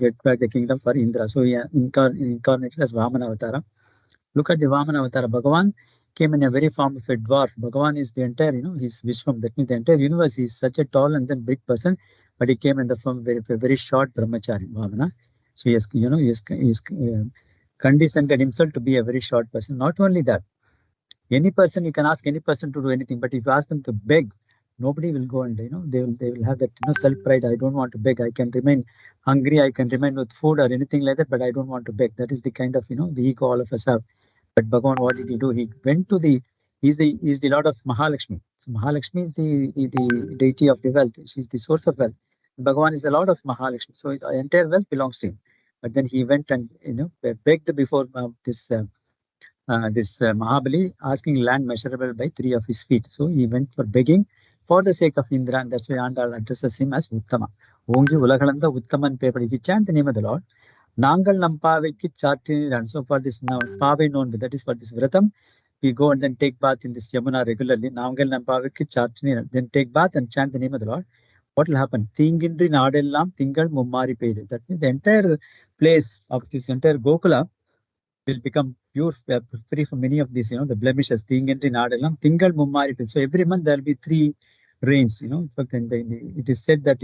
get back the kingdom for Indra." So he incarnated as Vamana Avatara. Look at the Vamana Avatara. Bhagavan came in a very form of a dwarf. Bhagavan is the entire, he's Vishwam. That means the entire universe. He's such a tall and then big person, but he came in the form of a very short brahmachari, Vamana. So he has condescended himself to be a very short person. Not only that, any person, you can ask any person to do anything, but if you ask them to beg, nobody will go and they will have that self pride. I don't want to beg. I can remain hungry. I can remain with food or anything like that, but I don't want to beg. That is the kind of the ego all of us have. But Bhagavan, what did he do? He went to he's the Lord of Mahalakshmi. So Mahalakshmi is the deity of the wealth. She's the source of wealth. Bhagavan is the Lord of Mahalakshmi. So the entire wealth belongs to him. But then he went and begged before this Mahabali, asking land measurable by 3 of his feet. So he went for begging for the sake of Indra, and that's why Andal addresses him as Uttama. Ongi Ulagalanda Uttaman paper. If you chant the name of the Lord, Nangal Nampaviki Chartiniran. So for this now Pave known, that is for this Vratam, we go and then take bath in this Yamuna regularly. Nangal Nampaviki Chartiniran. Then take bath and chant the name of the Lord. What will happen? Thingindri Nadellam Tingal Mummari Pede. That means the entire place of this entire Gokula will become pure, free from many of these, the blemishes. Thingindri Nadellam Tingal Mummari Pede. So every month there will be 3 rains. In fact, it is said that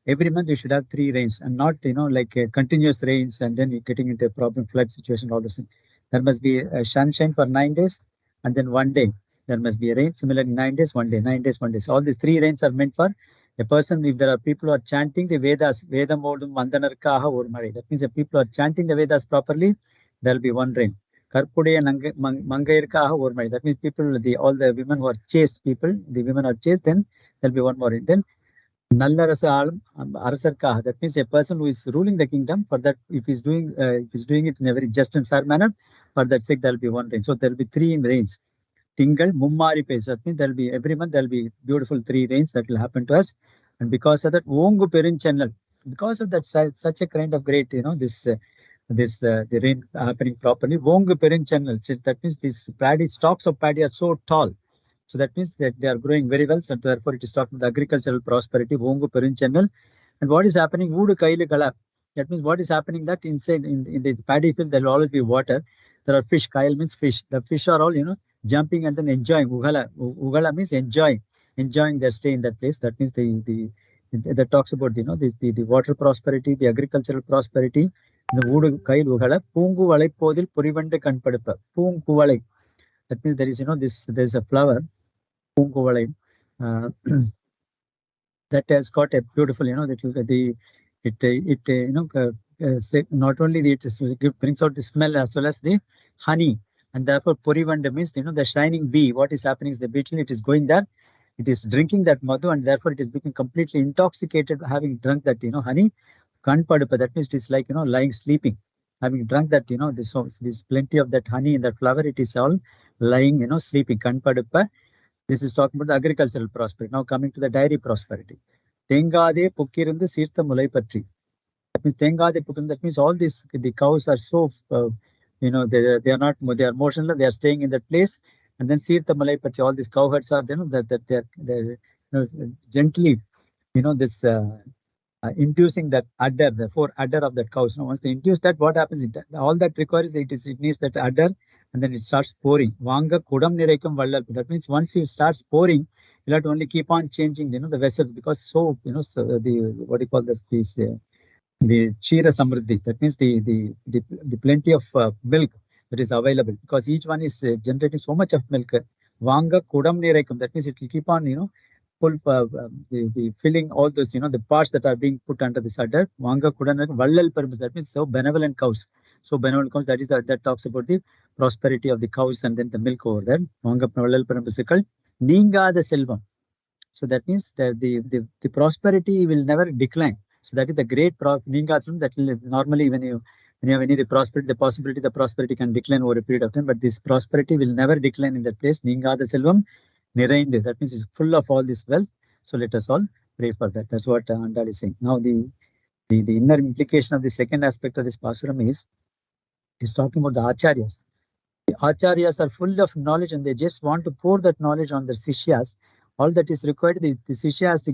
every month you should have 3 rains, and not like continuous rains and then you're getting into a problem, flood situation, all those things. There must be a sunshine for 9 days, and then 1 day there must be a rain. Similarly, 9 days, 1 day, 9 days, 1 day. So all these 3 rains are meant for a person. If there are people who are chanting the Vedas, Vedam Odum Vandanarkaha Urmari, that means the people who are chanting the Vedas properly, there will be one rain. Karpudiya Mangairkaha or Mari. That means people, all the women who are chaste people, the women are chaste, then there will be one more rain. Then Nallarasa Arasarkaha. That means a person who is ruling the kingdom, for that, if he's doing it in a very just and fair manner, for that sake there will be one rain. So there will be 3 rains. Tingal Mummari Pes. That means there will be every month there will be beautiful 3 rains that will happen to us. And because of that, Ongu Perin channel, because of that such a kind of great, the rain happening properly. Ongu Perin channel. So that means these stalks of paddy are so tall. So that means that they are growing very well. So therefore it is talking about the agricultural prosperity. Ongu Perin channel. And what is happening? Udu Kailu Kala. That means what is happening that inside in the paddy field there will always be water. There are fish. Kail means fish. The fish are all, jumping and then enjoying. Ugala means enjoying their stay in that place. That means that talks about the water prosperity, the agricultural prosperity. The Udu Kail Ugala. Pungu Valai Podil Purivande Kanpadapa. Pungu Valai. That means there is there's a flower, Pungu Valai, that has got a beautiful, not only it brings out the smell as well as the honey. And therefore, Purivanda means, the shining bee. What is happening is the beetle, it is going there, it is drinking that madhu, and therefore it is becoming completely intoxicated, having drunk that, honey. Kanpadapa, that means it is like, lying sleeping. Having drunk that, there's plenty of that honey in that flower, it is all lying, sleeping. Kanpadapa. This is talking about the agricultural prosperity. Now coming to the dairy prosperity. Tengade Pukirundu Sirtha Mulai Patri. That means Tengade Pukirundu, that means all these, the cows are so, they are motionless, they are staying in that place. And then Sirtha Mulai Patri, all these cow herds are, they're gently, this inducing that udder, the 4 udder of that cows. Now once they induce that, what happens? All that requires, it needs that udder, and then it starts pouring. Vanga Kudam Nirekam Vallal. That means once it starts pouring, you'll have to only keep on changing, the vessels, because so, what do you call this? The Chira Samriddhi. That means the plenty of milk that is available, because each one is generating so much of milk. Vanga Kudam Nirekam. That means it will keep on, full the filling all those, the parts that are being put under this udder. Vanga Kudan Vallal Purpose. That means so benevolent cows. So benevolent cows, that talks about the prosperity of the cows and then the milk over there. Vanga Vallal Purpose. Ninga the Selvam. So that means that the prosperity will never decline. So that is the great Ninga that will normally when you have any the possibility the prosperity can decline over a period of time, but this prosperity will never decline in that place. Ninga the Selvam. Nirainde, that means it's full of all this wealth. So let us all pray for that. That's what Andal is saying. Now the inner implication of the second aspect of this pasuram is talking about the acharyas. The acharyas are full of knowledge and they just want to pour that knowledge on their sishyas. All that is required, the sishya has to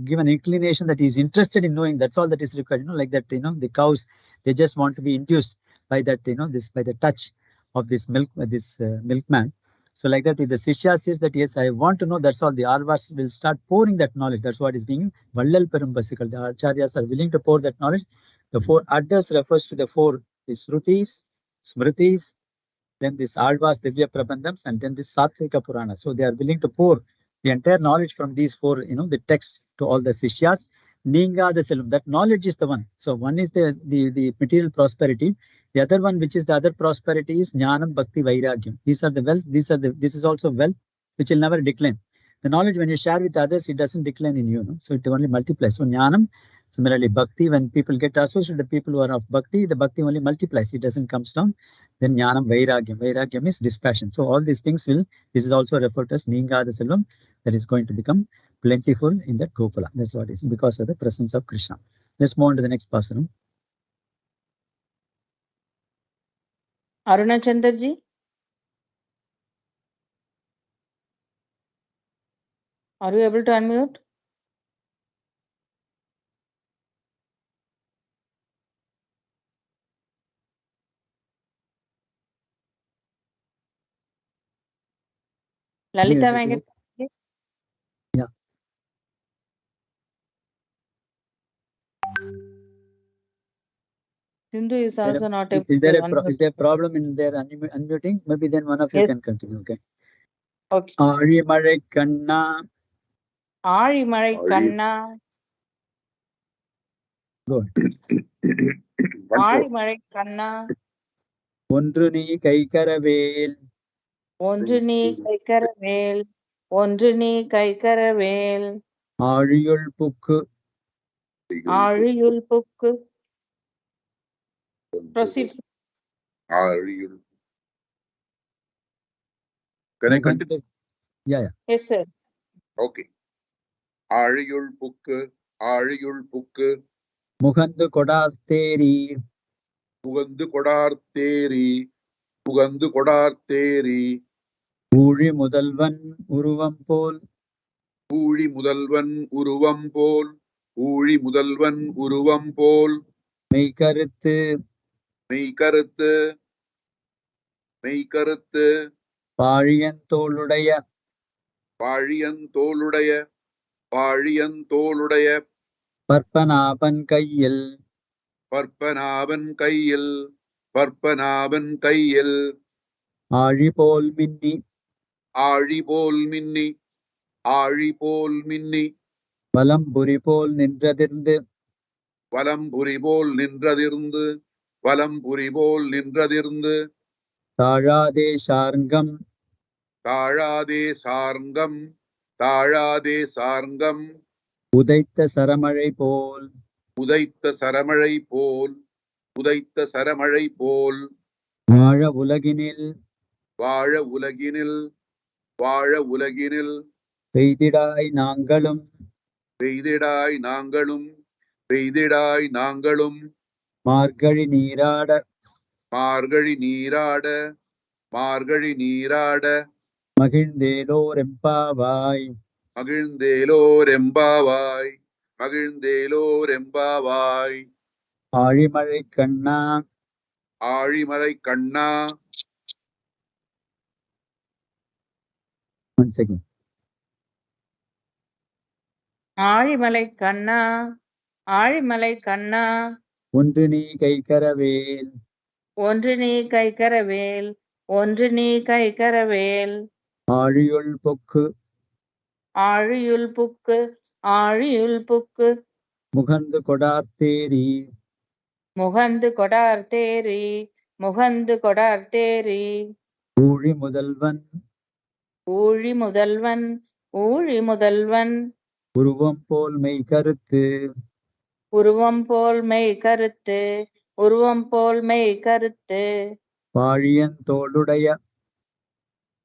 give an inclination that he is interested in knowing. That's all that is required. Like that, the cows, they just want to be induced by that, by the touch of this milkman. So like that, if the Sishya says that, yes, I want to know, that's all, the Alvars will start pouring that knowledge. That's what is being Vallal Perumbasikal. The Acharyas are willing to pour that knowledge. The 4 Adders refers to the 4 Srutis, Smritis, then this Alvars, Divya Prabandhams, and then this Satvika Purana. So they are willing to pour the entire knowledge from these 4, the texts to all the Sishyas. Ninga the Selvam, that knowledge is the one. So one is the material prosperity. The other one, which is the other prosperity, is Jnanam, Bhakti, Vairagyam. These are the wealth. This is also wealth which will never decline. The knowledge, when you share with others, it doesn't decline in you. So it only multiplies. So Jnanam, similarly, Bhakti, when people get associated with the people who are of Bhakti, the Bhakti only multiplies. It doesn't come down. Then Jnanam, Vairagyam. Vairagyam is dispassion. So all these things this is also referred to as Ninga the Selvam, that is going to become plentiful in that Gokula. That's what it is, because of the presence of Krishna. Let's move on to the next pasaram. Aruna Chandraji, are you able to unmute? Lalita Venkat. Yeah. Sindhu is also not able is to there a problem in their unmuting? Maybe then one of you can continue. Okay. Okay. Arimare Kanna. Arimare Kanna. Go ahead. Once more. Arimare Kanna. ஒன்று நீ கைகரவேல். ஒன்று நீ கைகரவேல். ஒன்று நீ கைகரவேல். ஆழியுள் புக்கு. ஆழியுள் புக்கு. Proceed. ஆழியுள். Can I continue? Yeah. Yes, sir. Okay. ஆழியுள் புக்கு. ஆழியுள் புக்கு. முகந்து கொடார்த்தேரி. புகந்து கொடார்த்தேரி. புகந்து கொடார்த்தேரி. ஊழி முதல்வன் உருவம் போல். ஊழி முதல்வன் உருவம் போல். ஊழி முதல்வன் உருவம் போல். மெய்கருத்து. மெய்கருத்து. மெய்கருத்து. பாழியந்தோளுடைய. பாழியந்தோளுடைய. பாழியந்தோளுடைய. பற்பநாபன் கையில். பற்பநாபன் கையில். பற்பநாபன் கையில். ஆழி போல் மின்னி. ஆழி போல் மின்னி. ஆழி போல் மின்னி. வலம்புரி போல் நின்றதிர்ந்து. வலம்புரி போல் நின்றதிர்ந்து. வலம்புரி போல் நின்றதிர்ந்து. தாழாதே சார்ங்கம். தாழாதே சார்ங்கம். தாழாதே சார்ங்கம். உதைத்த சரமழை போல். உதைத்த சரமழை போல். உதைத்த சரமழை போல். வாழ உலகினில். வாழ உலகினில். வாழ உலகினில். பெய்திடாய் நாங்களும். பெய்திடாய் நாங்களும். பெய்திடாய் நாங்களும். மார்கழி நீராட. மார்கழி நீராட. மார்கழி நீராட. மகிழ்ந்தேலோரெம்பாவாய். மகிழ்ந்தேலோரெம்பாவாய். மகிழ்ந்தேலோரெம்பாவாய். ஆழிமழை கண்ணா. ஆழிமலை கண்ணா. Once again. ஆழிமலை கண்ணா. ஆழிமலை கண்ணா. ஒன்று நீ கைகரவேல். ஒன்று நீ கைகரவேல். ஒன்று நீ கைகரவேல். ஆழியுள் பொக்கு. ஆழியுள் புக்கு. ஆழியுள் புக்கு. முகந்து கொடார்த்தேரி. முகந்து கொடார்த்தேரி. முகந்து கொடார்த்தேரி. ஊழி முதல்வன். ஊழி முதல்வன். ஊழி முதல்வன். உருவம் போல் மெய்கருத்து. உருவம் போல் மெய் கருத்து. உருவம் போல் மெய் கருத்து. பாழியந்தோளுடைய.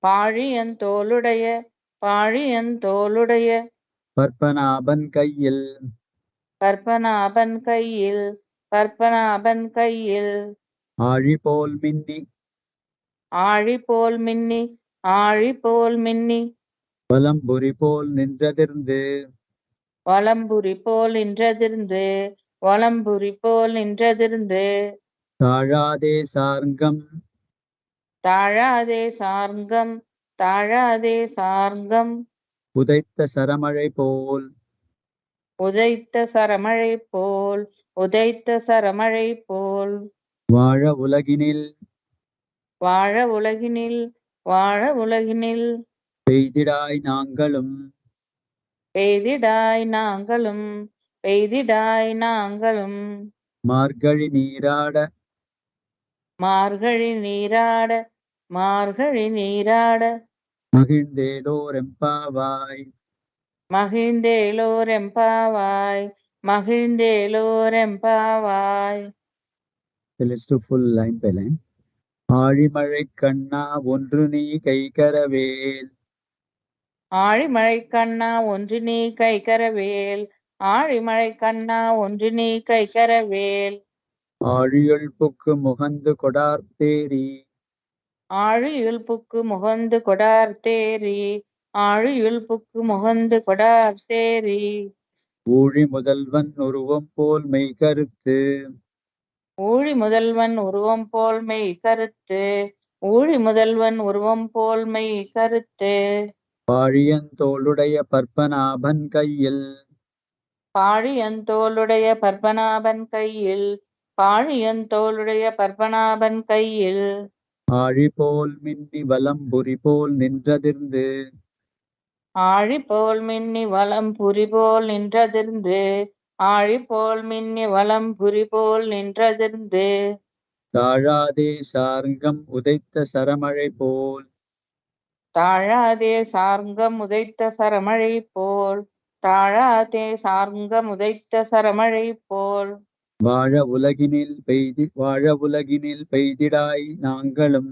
பாழியந்தோளுடைய. பாழியந்தோளுடைய. பற்பநாபன் கையில். பற்பநாபன் கையில். பற்பநாபன் கையில். ஆழி போல் மின்னி. ஆழி போல் மின்னி. ஆழி போல் மின்னி. வலம்புரி போல் நின்றதிர்ந்து. வலம்புரி போல் நின்றதிர்ந்து. வலம்புரி போல் நின்றதிர்ந்து. தாழாதே சார்ங்கம். தாழாதே சார்ங்கம். தாழாதே சார்ங்கம். உதைத்த சரமழை போல். உதைத்த சரமழை போல். உதைத்த சரமழை போல். வாழ உலகினில். வாழ உலகினில். வாழ உலகினில். பெய்திடாய் நாங்களும். பெய்திடாய் நாங்களும். பெய்திடாய் நாங்களும். மார்கழி நீராட. மார்கழி நீராட. மார்கழி நீராட. மகிழ்ந்தேலோரெம்பாவாய். மகிழ்ந்தேலோரெம்பாவாய். மகிழ்ந்தேலோரெம்பாவாய். Let's do full line by line. ஆழிமழை கண்ணா ஒன்று நீ கைகரவேல். ஆழிமழை கண்ணா ஒன்று நீ கைகரவேல். ஆழிமழை கண்ணா ஒன்று நீ கைகரவேல். ஆழியுள் புக்கு முகந்து கொடார்த்தேரி. ஆழியுள் புக்கு முகந்து கொடார்த்தேரி. ஆழியுள் புக்கு முகந்து கொடார்த்தேரி. ஊழி முதல்வன் உருவம் போல் மெய்கருத்து. ஊழி முதல்வன் உருவம் போல் மெய் கருத்து. ஊழி முதல்வன் உருவம் போல் மெய் கருத்து. பாழியந்தோளுடைய பற்பநாபன் கையில். பாழியந்தோளுடைய பற்பநாபன் கையில். பாழியந்தோளுடைய பற்பநாபன் கையில். ஆழி போல் மின்னி வலம்புரி போல் நின்றதிர்ந்து. ஆழி போல் மின்னி வலம் புரி போல் நின்றதிர்ந்து. ஆழி போல் மின்னி வலம் புரி போல் நின்றதிர்ந்து. தாழாதே சார்கம் உதைத்த சரமழை போல். தாழாதே சார்ங்கம் உதைத்த சரமழை போல். தாழாதே சார்ங்கம் உதைத்த சரமழை போல். வாழ உலகினில் பெய்திடாய் நாங்களும்.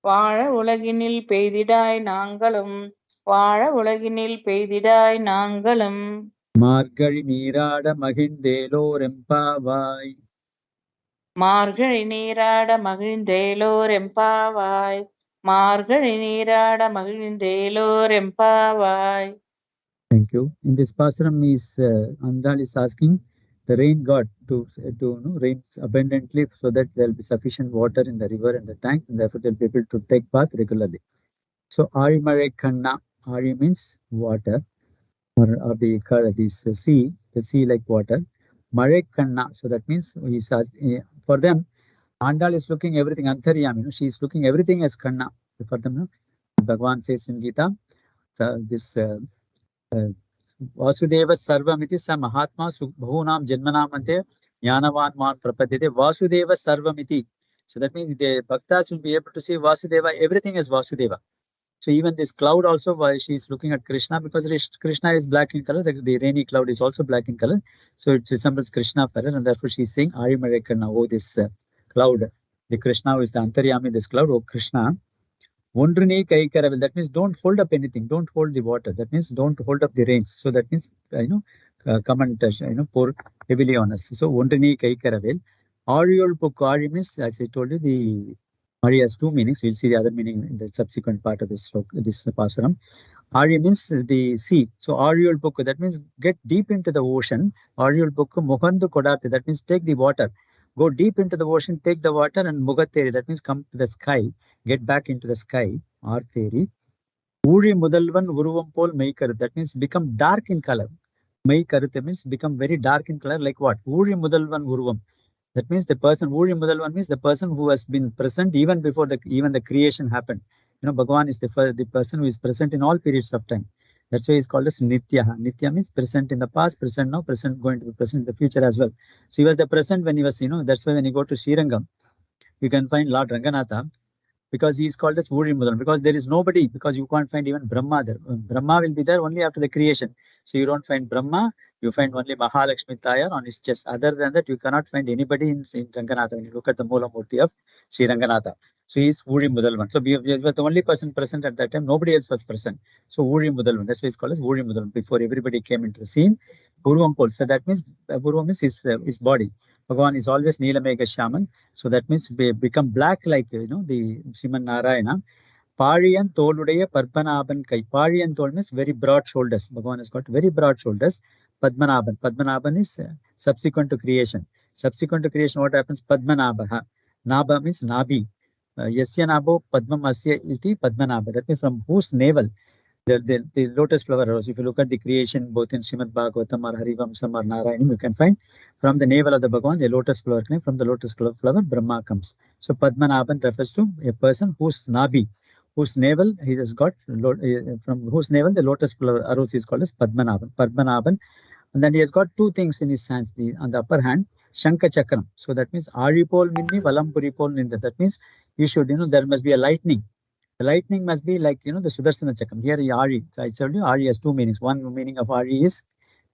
வாழ உலகினில் பெய்திடாய் நாங்களும். வாழ உலகினில் பெய்திடாய் நாங்களும். மார்கழி நீராட மகிழ்ந்தேலோர் எம்பாவாய். மார்கழி நீராட மகிழ்ந்தேலோர் எம்பாவாய். மார்கழி நீராட மகிழ்ந்தேலோர் எம்பாவாய். Thank you. In this pasaram is Andal is asking the rain god to rain abundantly so that there will be sufficient water in the river and the tank, and therefore they will be able to take bath regularly. So Arimare Kanna, Ari means water, or this sea, the sea like water. Mare Kanna, so that means for them, Andal is looking everything, Antaryami, she is looking everything as Kanna. For them, Bhagavan says in Gita, this Vasudeva Sarvamiti sa Mahatma Bhunam Janmanamante Jnanavan Man Prapadyate Vasudeva Sarvamiti. So that means the Bhaktas will be able to see Vasudeva, everything is Vasudeva. So even this cloud also, why she is looking at Krishna, because Krishna is black in color, the rainy cloud is also black in color. So it resembles Krishna for her, and therefore she is saying, Arimarekanna, oh this cloud, the Krishna who is the Antaryami, this cloud, oh Krishna. Ondruni Kaikaravel, that means don't hold up anything, don't hold the water. That means don't hold up the rains. So that means, come and pour heavily on us. So Ondruni Kaikaravel. Ariol Pukari means, as I told you, the Ari has two meanings. We'll see the other meaning in the subsequent part of this pasaram. Ari means the sea. So Ariol Pukku, that means get deep into the ocean. Ariol Pukku Muhandu Kodate, that means take the water. Go deep into the ocean, take the water, and Mugateri, that means come to the sky, get back into the sky. Artheri. Uri Mudalvan Uruvam Pol Maikaru, that means become dark in color. Maikarutha means become very dark in color, like what? Uri Mudalvan Uruvam. That means the person, Uri Mudalvan means the person who has been present even before even the creation happened. Bhagavan is the person who is present in all periods of time. That's why he's called as Nitya. Nitya means present in the past, present now, present, going to be present in the future as well. So he was the present when he was, that's why when you go to Srirangam, you can find Lord Ranganatha, because he is called as Uri Mudalan, because there is nobody, because you can't find even Brahma there. Brahma will be there only after the creation. So you don't find Brahma, you find only Mahalakshmi Tayar on his chest. Other than that, you cannot find anybody in Ranganatha when you look at the Moola Murti of Sri Ranganatha. So he is Uri Mudalvan. So he was the only person present at that time. Nobody else was present. So Uri Mudalvan. That's why he's called as Uri Mudalvan. Before everybody came into the scene, Purvam Pol. So that means Purvam is his body. Bhagavan is always Neelamega Shaman. So that means become black like, the Siman Narayana. Pariyan Toludaya Padmanaban Kai. Pariyan Tol means very broad shoulders. Bhagavan has got very broad shoulders. Padmanaban. Padmanaban is subsequent to creation. Subsequent to creation, what happens? Padmanabha. Nabha means Nabi. Yasya Nabo Padmam Asya is the Padmanabha. That means from whose navel the lotus flower arose. If you look at the creation, both in Srimad Bhagavatam or Harivamsam or Narayanam, you can find from the navel of the Bhagavan, the lotus flower. From the lotus flower, Brahma comes. So Padmanabhan refers to a person whose Nabi, whose navel he has got, from whose navel the lotus flower arose is called as Padmanabhan. Padmanabhan. And then he has got two things in his hands. On the upper hand, Shanka Chakram. So that means Aripol Minni, Valampuripol Ninda. That means you should, there must be a lightning. The lightning must be like, the Sudarsana Chakram. Here, Ari. So I told you, Ari has two meanings. One meaning of Ari is,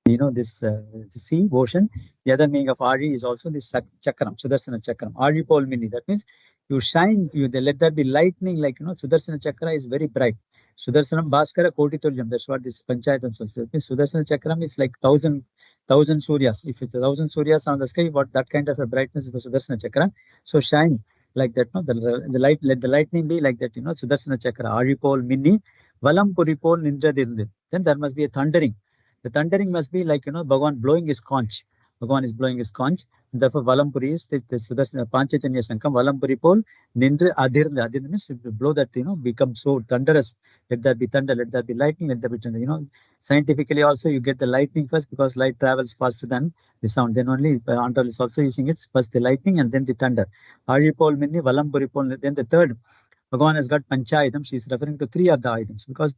this sea, ocean. The other meaning of Ari is also this Chakram, Sudarsana Chakram. Ari Pol Mini. That means you shine, let there be lightning, like, Sudarsana Chakra is very bright. Sudarsanam Bhaskara Koti Tulyam. That's what this Panchayatam says. That means Sudarsana Chakram is like thousand Suryas. If it's 1,000 Suryas on the sky, what that kind of a brightness is the Sudarsana Chakra. So shine like that, no? The light, let the lightning be like that, Sudarsana Chakra, Aripol, Mini, Valampuripol, Ninja Dirndin. Then there must be a thundering. The thundering must be like, Bhagavan blowing his conch. Bhagavan is blowing his conch. Therefore, Valampuri is this Sudarsana Panchachanya Shankam, Valampuripol, Nindra Adhirnda. Adhirnda means to blow that, become so thunderous. Let there be thunder, let there be lightning, let there be thunder. Scientifically also, you get the lightning first because light travels faster than the sound. Then only Andal is also using it. First the lightning and then the thunder. Aripol Minni, Valampuripol. Then the third, Bhagavan has got Panchayadam. She is referring to 3 of the items because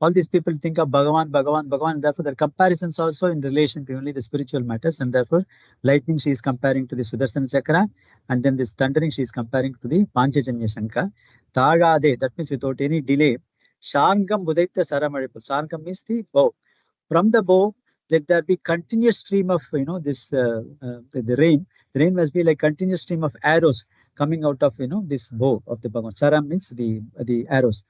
all these people think of Bhagavan, Bhagavan, Bhagavan. And therefore, their comparisons also in relation to only the spiritual matters. And therefore, lightning she is comparing to the Sudarsana Chakra. And then this thundering she is comparing to the Panchajanya Shankha. Tagade, that means without any delay. Sharngam Budaita Saramaripul. Sharngam means the bow. From the bow, let there be continuous stream of, this, the rain. The rain must be like continuous stream of arrows coming out of, this bow of the Bhagavan. Saram means the arrows.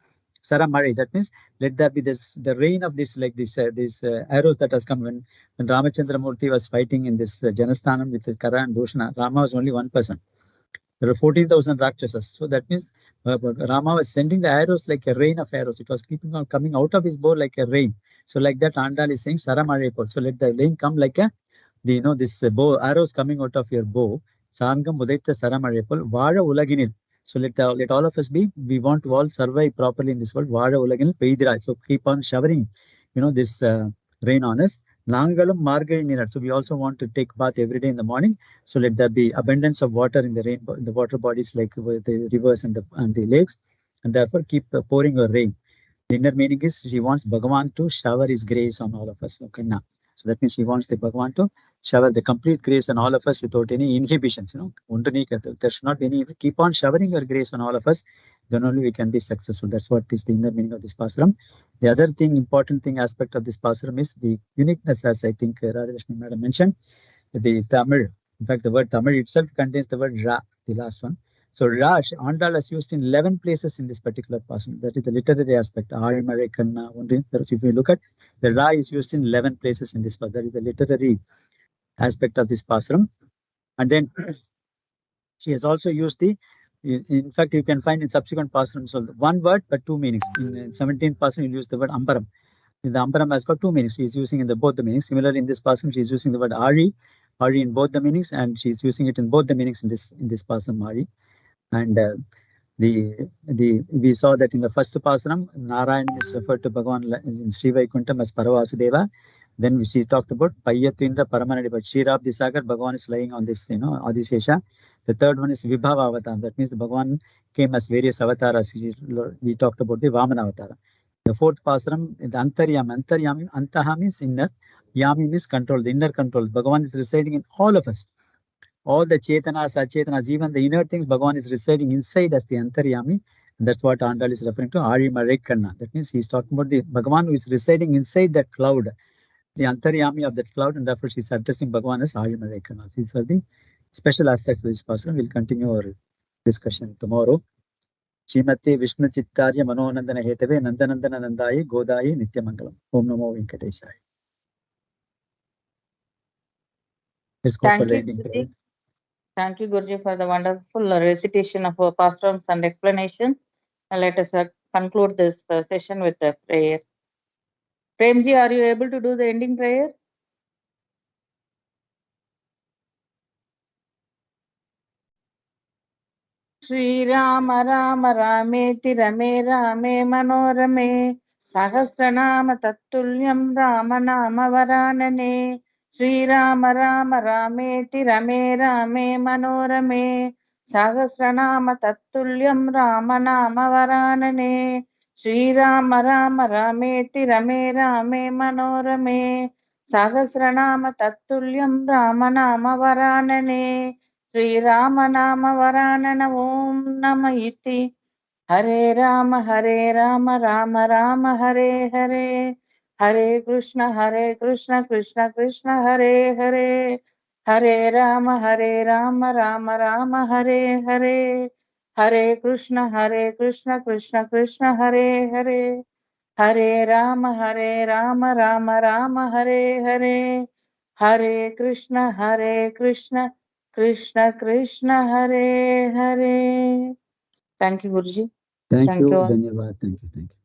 Saramari, that means let there be the rain of this, like this, arrows that has come when Ramachandra Murthy was fighting in this Janasthanam with Kara and Dushtana. Rama was only one person. There were 14,000 Rakshasas. So that means Rama was sending the arrows like a rain of arrows. It was keeping on coming out of his bow like a rain. So like that, Andal is saying Saramaripol. So let the rain come like this bow, arrows coming out of your bow. Sangam Udaita Saramaripol. Vada Ulaginil. So let all of us be. We want to all survive properly in this world. Vada Ulaginil Peidira. So keep on showering, this rain on us. Nangalam Margari Nirat. So we also want to take bath every day in the morning. So let there be abundance of water in the rain, in the water bodies like the rivers and the lakes, and therefore keep pouring your rain. The inner meaning is she wants Bhagavan to shower his grace on all of us. Okay, now. So that means she wants the Bhagavan to shower the complete grace on all of us without any inhibitions. There should not be any. Keep on showering your grace on all of us. Then only we can be successful. That's what is the inner meaning of this Pasuram. The other thing, important thing aspect of this Pasuram is the uniqueness, as I think Radhalakshmi Madam mentioned. The Tamil, in fact, the word Tamil itself contains the word Ra, the last one. So Ra, Andal is used in 11 places in this particular Pasuram. That is the literary aspect. If you look at the Ra is used in 11 places in this Pasuram. That is the literary aspect of this Pasuram. And then she has also used in fact, you can find in subsequent Pasarams so one word but 2 meanings. In 17th Pasuram, you use the word Ambaram. The Ambaram has got 2 meanings. She is using in both the meanings. Similarly, in this Pasuram, she is using the word Ari in both the meanings, and she is using it in both the meanings in this Pasuram Ari. And we saw that in the first Pasuram, Narayan is referred to Bhagavan in Sri Vaikuntham as Paravasudeva. Then she talked about Payyatwindra Paramanadi, but Shirab Disagar, Bhagavan is lying on this, Adisesha. The third one is Vibhava Avatar. That means the Bhagavan came as various avatars. We talked about the Vamana Avatar. The fourth Pasuram, the Antaryami, Antaha means inner, Yami means control, the inner control. Bhagavan is residing in all of us. All the Chetanas, Achetanas, even the inner things, Bhagavan is residing inside as the Antaryami. And that's what Andal is referring to, Ari Marekanna. That means he's talking about the Bhagavan who is residing inside that cloud, the Antaryami of that cloud, and therefore she's addressing Bhagavan as Ari Marekanna. These are the special aspects of this Pasuram. We'll continue our discussion tomorrow. Shrimate Vishnu Chittarya Manonandana Hetave Nandanandana Nandaye Godaye Nityamangalam. Om Namo Venkatesaya. Let's go for ending prayer. Thank you, Guruji, for the wonderful recitation of our pastorals and explanation. And let us conclude this session with a prayer. Premji, are you able to do the ending prayer? Shri Rama Rama Rameti Rame Rame Manorame Sahasranama Tattulyam Rama Nama Varanane Shri Rama Rama Rameti Rame Rame Manorame Sahasranama Tattulyam Rama Nama Varanane Shri Rama Rama Rameti Rame Rame Manorame Sahasranama Tattulyam Rama Nama Varanane Shri Rama Nama Varanana Om Nama Iti Hare Rama Rama Rama Hare Hare Hare Krishna Krishna Krishna Hare Hare Hare Rama Rama Rama Hare Hare Hare Krishna Krishna Krishna Hare Hare Hare Rama Rama Hare Hare Hare Krishna Krishna Krishna Hare Hare. Thank you, Guruji. Thank you. all. Dhanyavad. Thank you.